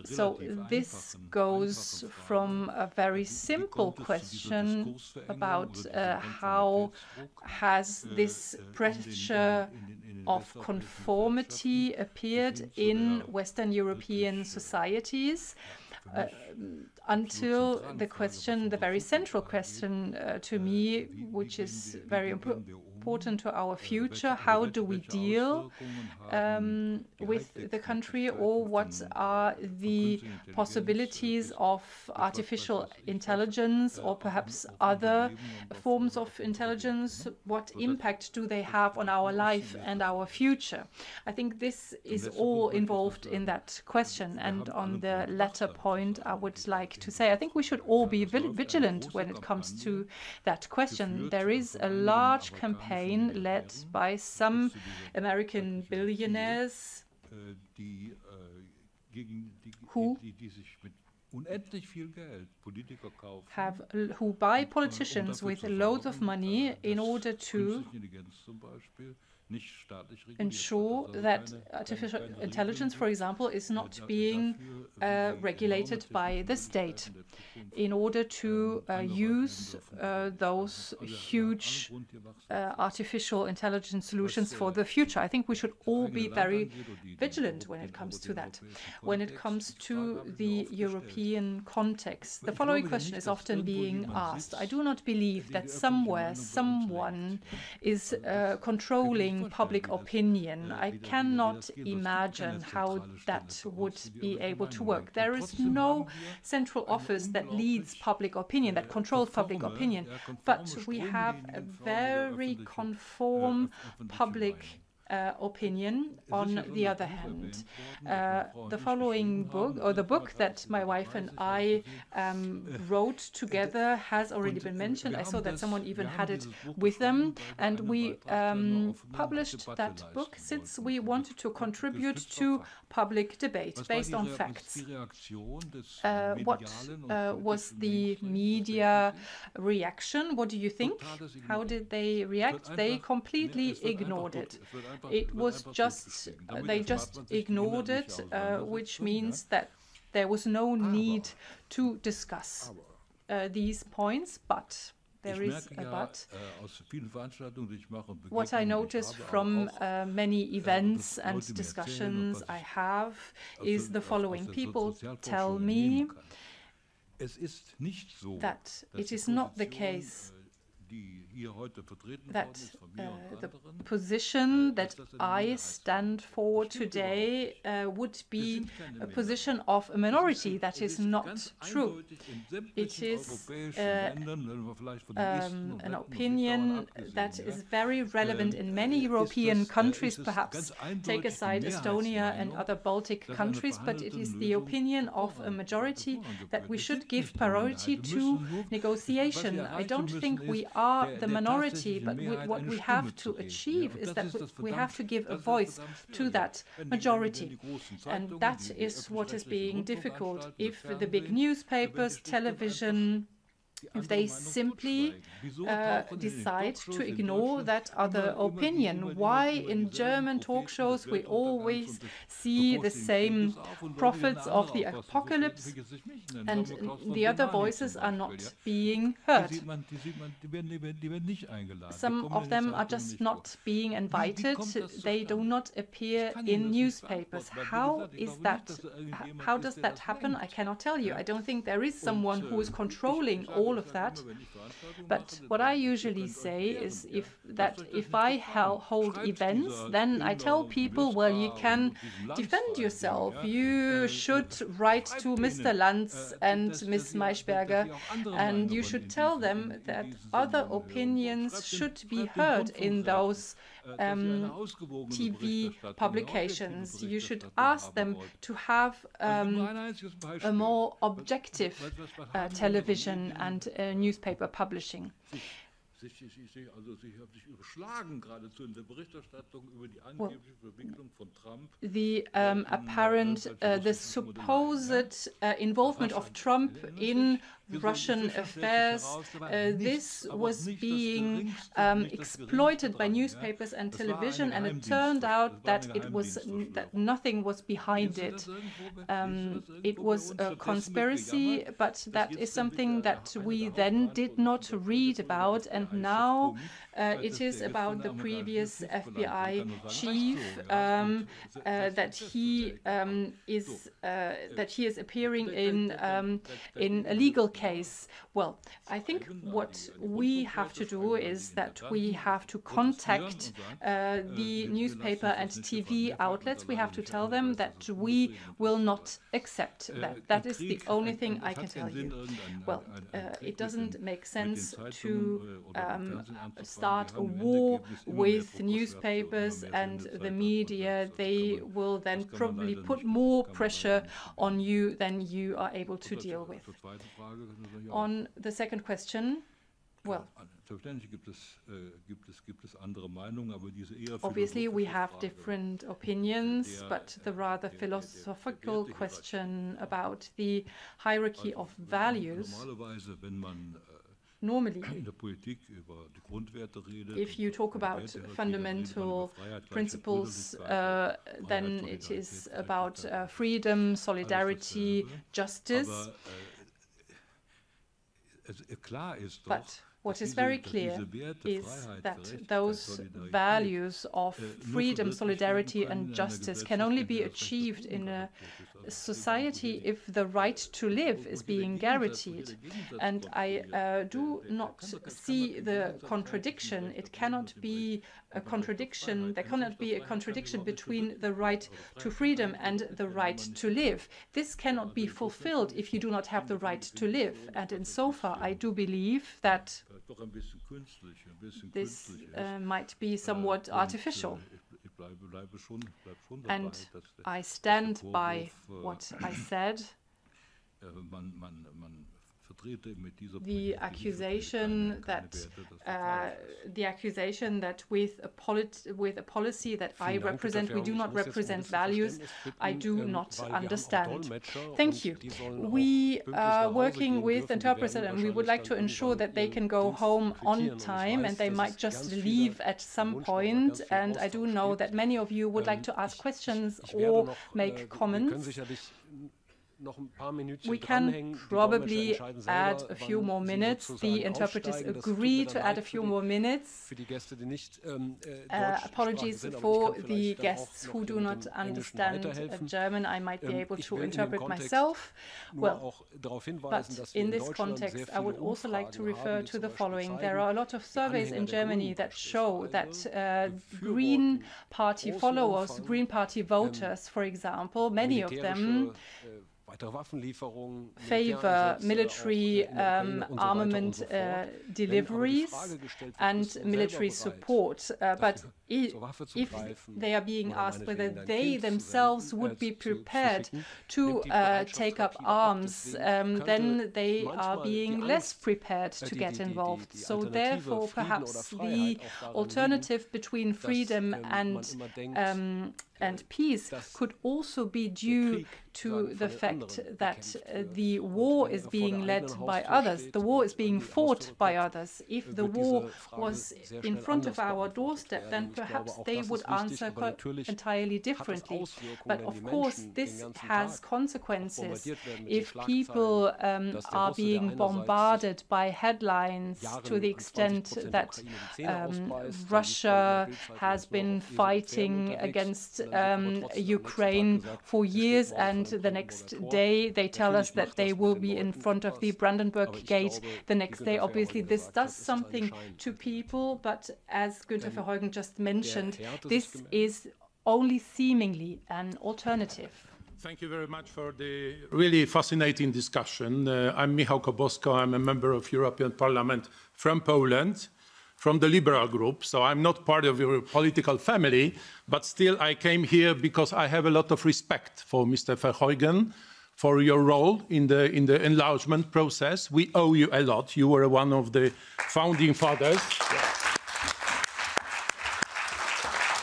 So this goes from a very simple question about how has this pressure of conformity appeared in Western European societies, until the question, the very central question to me, which is very important to our future? How do we deal with the country, or what are the possibilities of artificial intelligence or perhaps other forms of intelligence? What impact do they have on our life and our future? I think this is all involved in that question. And on the latter point, I would like to say, I think we should all be vigilant when it comes to that question. There is a large campaign led by some American billionaires who buy politicians with loads of money in order to ensure that artificial intelligence, for example, is not being regulated by the state, in order to use those huge artificial intelligence solutions for the future. I think we should all be very vigilant when it comes to that. When it comes to the European context, the following question is often being asked. I do not believe that somewhere someone is controlling public opinion. I cannot imagine how that would be able to work. There is no central office that leads public opinion, that controls public opinion, but we have a very conform public opinion on the other hand. The following book, or the book that my wife and I wrote together, has already been mentioned. I saw that someone even had it with them, and we published that book since we wanted to contribute to public debate based on facts. What was the media reaction? What do you think? How did they react? They completely ignored it. It was just, they just ignored it, which means that there was no need to discuss these points, but there is a but. What I notice from many events and discussions I have is the following. People tell me that it is not the case that the position that I stand for today would be a position of a minority. That is not true. It is an opinion that is very relevant in many European countries, perhaps take aside Estonia and other Baltic countries, but it is the opinion of a majority that we should give priority to negotiation. I don't think we are the minority, but what we have to achieve is that we have to give a voice to that majority. And that is what is being difficult. If the big newspapers, television, if they simply decide to ignore that other opinion. Why in German talk shows we always see the same prophets of the apocalypse and the other voices are not being heard? Some of them are just not being invited. They do not appear in newspapers. How is that? How does that happen? I cannot tell you. I don't think there is someone who is controlling all of that. But what I usually say is if I hold events, then I tell people, well, you can defend yourself. You should write to Mr. Lanz and Ms. Maischberger, and you should tell them that other opinions should be heard in those TV publications. You should ask them to have a more objective television and newspaper publishing. Well, the apparent, the supposed involvement of Trump in Russian affairs, this was being exploited by newspapers and television, and it turned out that that nothing was behind it. It was a conspiracy, but that is something that we then did not read about, and now It is about the previous FBI chief that he is appearing in a legal case. Well, I think what we have to do is that we have to contact the newspaper and TV outlets. We have to tell them that we will not accept that. That is the only thing I can tell you. Well, it doesn't make sense to start a war with newspapers and the media. They will then probably put more pressure on you than you are able to deal with. On the second question, well, obviously we have different opinions, but the rather philosophical question about the hierarchy of values, normally, if you talk about fundamental principles, then it is about freedom, solidarity, justice. But what is very clear is that those values of freedom, solidarity, and justice can only be achieved in a society if the right to live is being guaranteed. And I do not see the contradiction. It cannot be a contradiction. There cannot be a contradiction between the right to freedom and the right to live. This cannot be fulfilled if you do not have the right to live. And in so far, I do believe that this might be somewhat artificial. And I stand by what I said. The accusation that with a policy that I represent, we do not represent values, I do not understand. Thank you. We are working with interpreters and we would like to ensure that they can go home on time, and they might just leave at some point. And I do know that many of you would like to ask questions or make comments. We can probably add a few more minutes. The interpreters agree to add a few more minutes. Apologies for the guests who do not understand German. I might be able to interpret myself. Well, but in this context, I would also like to refer to the following. There are a lot of surveys in Germany that show that Green Party followers, Green Party voters, for example, many of them favor military armament deliveries and military support. But if they are being asked whether they themselves would be prepared to take up arms, then they are being less prepared to get involved. So therefore, perhaps the alternative between freedom and peace could also be due to the fact that the war is being led by others. The war is being fought by others. If the war was in front of our doorstep, then perhaps they would answer entirely differently. But of course, this has consequences. If people are being bombarded by headlines to the extent that Russia has been fighting against Ukraine for years, and the next day they tell us that they will be in front of the Brandenburg Gate the next day. Obviously, this does something to people, but as Günter Verheugen just mentioned, this is only seemingly an alternative. Thank you very much for the really fascinating discussion. I'm Michał Kobosko. I'm a member of European Parliament from Poland, from the Liberal group. So I'm not part of your political family, but still I came here because I have a lot of respect for Mr. Verheugen, for your role in the enlargement process. We owe you a lot. You were one of the founding fathers.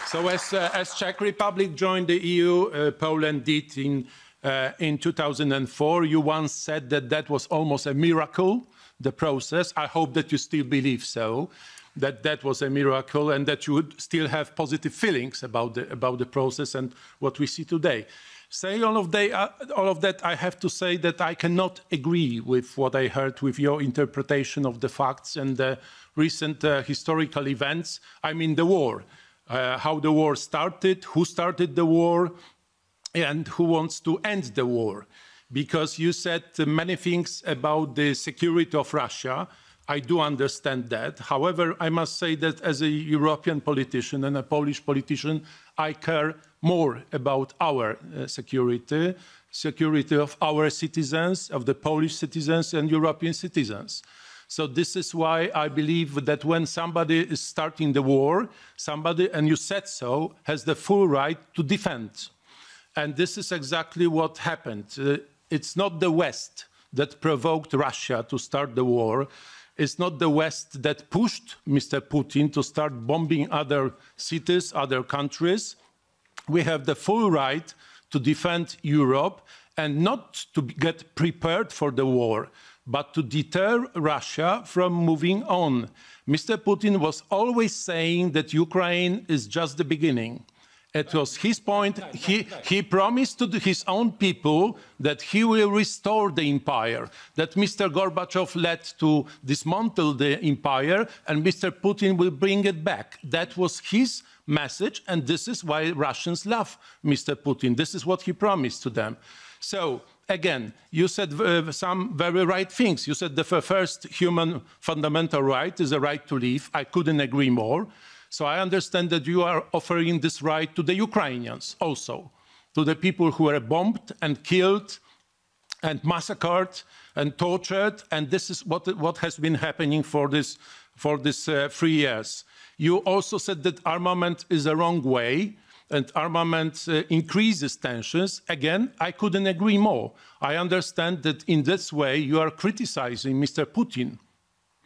So as Czech Republic joined the EU, Poland did in 2004. You once said that that was almost a miracle, the process. I hope that you still believe so, that that was a miracle, and that you would still have positive feelings about the process and what we see today. Saying all of that, I have to say that I cannot agree with what I heard with your interpretation of the facts and the recent historical events. I mean, the war, how the war started, who started the war, and who wants to end the war. Because you said many things about the security of Russia. I do understand that. However, I must say that as a European politician and a Polish politician, I care more about our security of our citizens, of the Polish citizens and European citizens. So this is why I believe that when somebody is starting the war, somebody, and you said so, has the full right to defend. And this is exactly what happened. It's not the West that provoked Russia to start the war. It's not the West that pushed Mr. Putin to start bombing other cities, other countries. We have the full right to defend Europe and not to get prepared for the war, but to deter Russia from moving on. Mr. Putin was always saying that Ukraine is just the beginning. It was his point. He promised to his own people that he will restore the empire, that Mr. Gorbachev led to dismantle the empire, and Mr. Putin will bring it back. That was his message, and this is why Russians love Mr. Putin. This is what he promised to them. So, again, you said some very right things. You said the first human fundamental right is a right to live. I couldn't agree more. So I understand that you are offering this right to the Ukrainians also, to the people who were bombed and killed and massacred and tortured. And this is what has been happening for this 3 years. You also said that armament is a wrong way and armament increases tensions. Again, I couldn't agree more. I understand that in this way you are criticizing Mr. Putin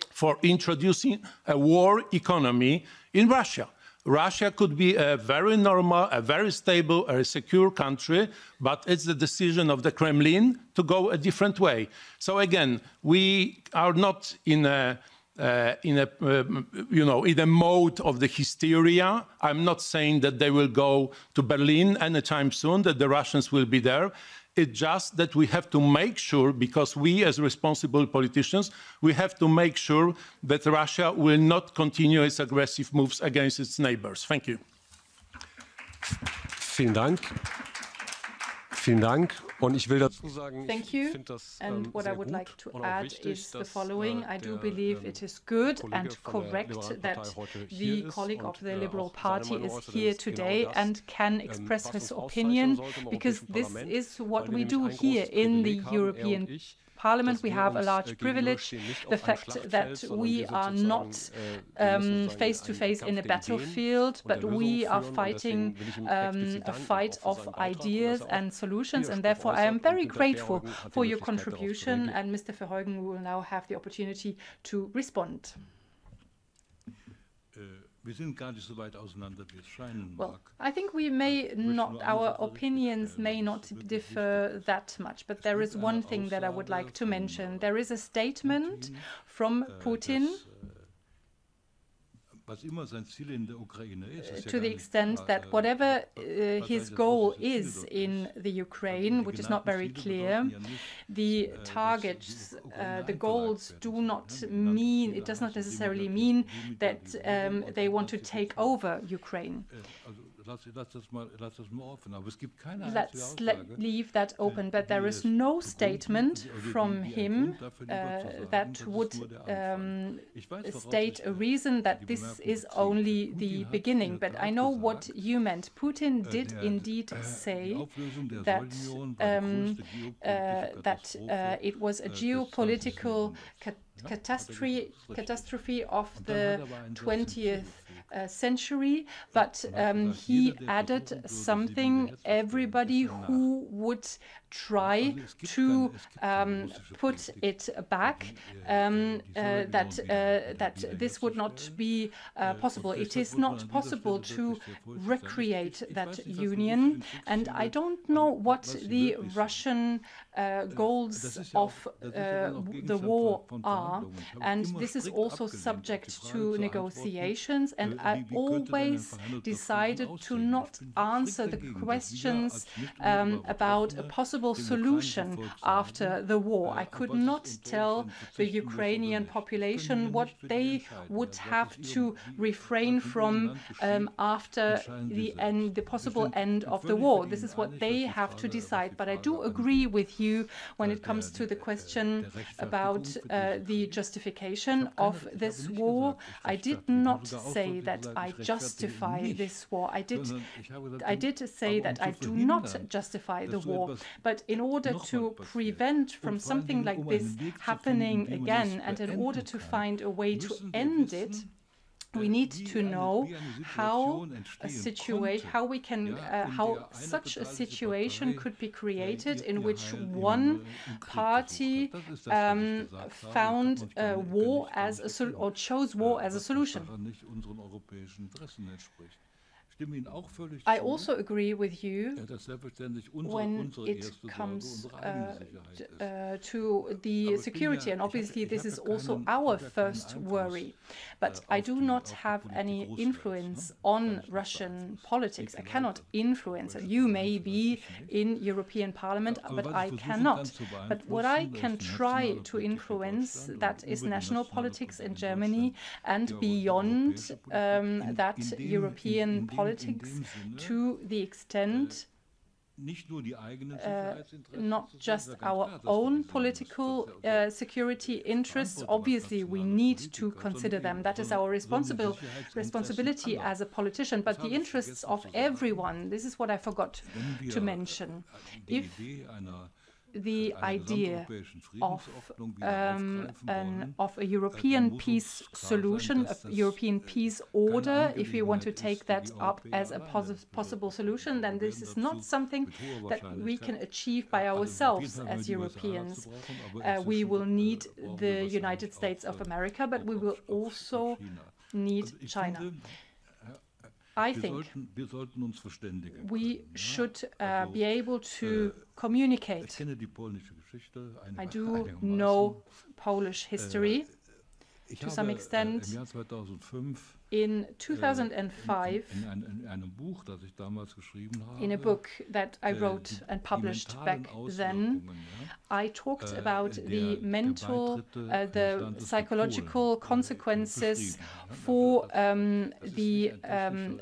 for introducing a war economy in Russia. Russia could be a very normal, a very stable, a secure country, but it's the decision of the Kremlin to go a different way. So again, we are not in a mode of the hysteria. I'm not saying that they will go to Berlin anytime soon, that the Russians will be there. It's just that we have to make sure, because we as responsible politicians, we have to make sure that Russia will not continue its aggressive moves against its neighbors. Thank you. Vielen Dank. Vielen Dank. Und ich will dazu sagen, thank you. And what I would like to add is the following. I do believe it is good and correct that the colleague of the Liberal Party is here today and can express his opinion, because this is what we do here in the European Parliament. We have a large privilege, the fact that we are not face to face in a battlefield, but we are fighting a fight of ideas and solutions, and therefore I am very grateful for your contribution, and Mr. Verheugen will now have the opportunity to respond. Well, I think we may not, our opinions may not differ that much, but there is one thing that I would like to mention. There is a statement from Putin to the extent that whatever his goal is in the Ukraine, which is not very clear, the targets, the goals do not mean, it does not necessarily mean that they want to take over Ukraine. Let's leave that open, but there is no statement from him that would state a reason that this is only the beginning. But I know what you meant. Putin did indeed say that it was a geopolitical catastrophe of the 20th century, but he added something: everybody who would try to put it back, that this would not be possible. It is not possible to recreate that union, and I don't know what the Russian goals of the war are, and this is also subject to negotiations, and I always decided to not answer the questions about a possible solution after the war. I could not tell the Ukrainian population what they would have to refrain from after the possible end of the war. This is what they have to decide. But I do agree with you when it comes to the question about the justification of this war. I did not say that I justify this war. I did say that I do not justify the war. But in order to prevent from something like this happening again, and in order to find a way to end it, we need to know how such a situation could be created in which one party found war as or chose war as a solution. I also agree with you when it comes to the security, and obviously this is also our first worry. But I do not have any influence on Russian politics. I cannot influence it. You may be in European Parliament, but I cannot. But what I can try to influence, that is national politics in Germany, and beyond that, European politics, to the extent not just our own political security interests. Obviously, we need to consider them. That is our responsibility as a politician. But the interests of everyone, this is what I forgot to mention. If the idea of a European peace solution, a European peace order, if we want to take that up as a possible solution, then this is not something that we can achieve by ourselves as Europeans. We will need the United States of America, but we will also need China. I think we should be able to communicate. I do know Polish history to some extent. In 2005, in a book that I wrote and published back then, I talked about the the psychological consequences for the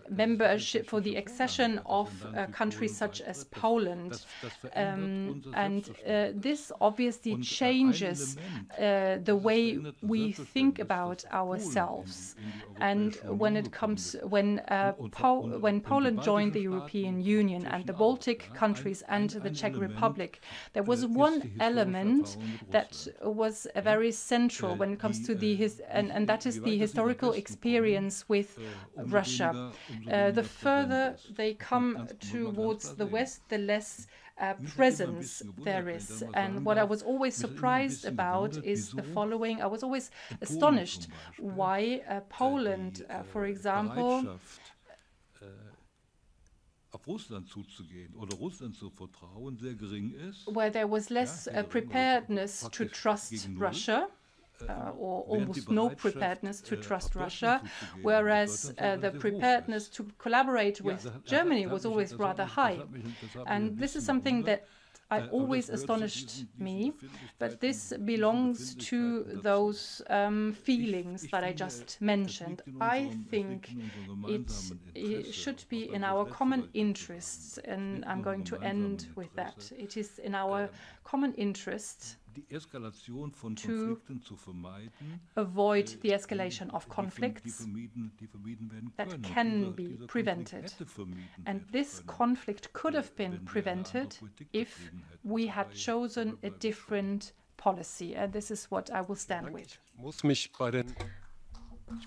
membership, for the accession of countries such as Poland. And this obviously changes the way we think about ourselves. And when Poland joined the European Union, and the Baltic countries and the Czech Republic, there was one element that was very central when it comes to and that is the historical experience with Russia. The further they come towards the West, the less presence there is. And what I was always surprised about is the following. I was always astonished why Poland, for example, where there was less preparedness to trust Russia, or almost no preparedness to trust Russia, whereas the preparedness to collaborate with Germany was always rather high. And this is something that always astonished me, but this belongs to those feelings that I just mentioned. I think it should be in our common interests, and I'm going to end with that. It is in our common interests to avoid the escalation of conflicts that can be prevented. And this conflict could have been prevented if we had chosen a different policy. And this is what I will stand with.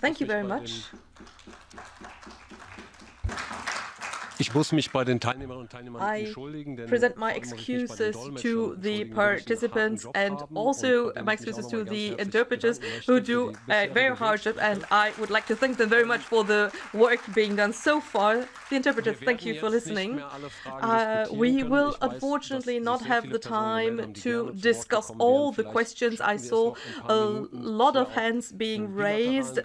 Thank you very much. present my excuses to the participants and also my excuses to the interpreters who do a very hard job, and I would like to thank them very much for the work being done so far. The interpreters, thank you for listening. We will unfortunately not have the time to discuss all the questions. I saw a lot of hands being raised.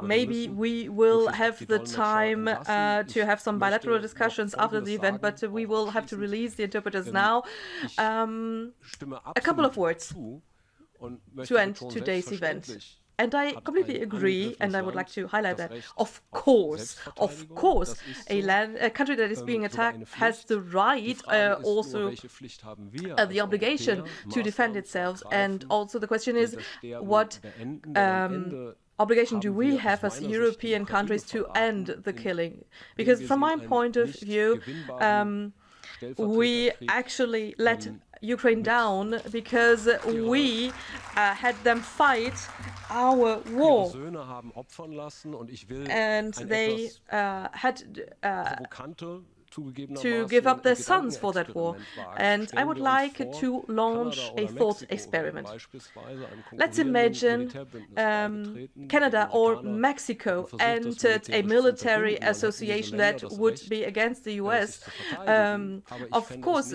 Maybe we will have the time to have some bilateral discussions after the event, but we will have to release the interpreters now. A couple of words to end today's event. And I completely agree, and I would like to highlight that, of course, a country that is being attacked has the right, also the obligation to defend itself. And also the question is, what obligation do we have as European countries to end the killing? Because from my point of view, we actually let Ukraine down because we had them fight our war, and they had to give up their sons for that war. And I would like to launch a thought experiment. Let's imagine Canada or Mexico entered a military association that would be against the US. Of course,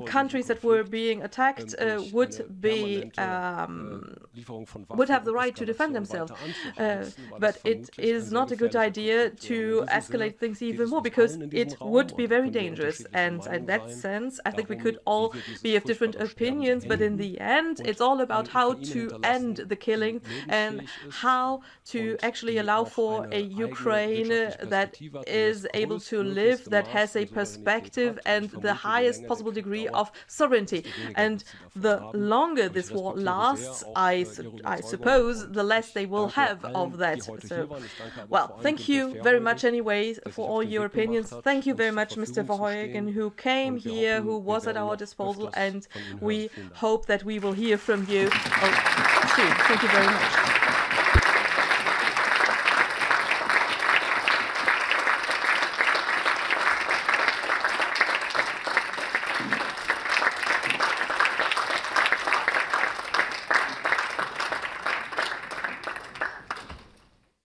countries that were being attacked would have the right to defend themselves. But it is not a good idea to escalate things even more, because it would be very dangerous. And in that sense, I think we could all be of different opinions, but in the end, it's all about how to end the killing and how to actually allow for a Ukraine that is able to live, that has a perspective and the highest possible degree of sovereignty. And the longer this war lasts, I suppose, the less they will have of that. So, well, thank you very much anyways for all your opinions. Thank you very much, Mr. Verheugen, who came here, who was at our disposal, and we hope that we will hear from you soon. Thank you very much.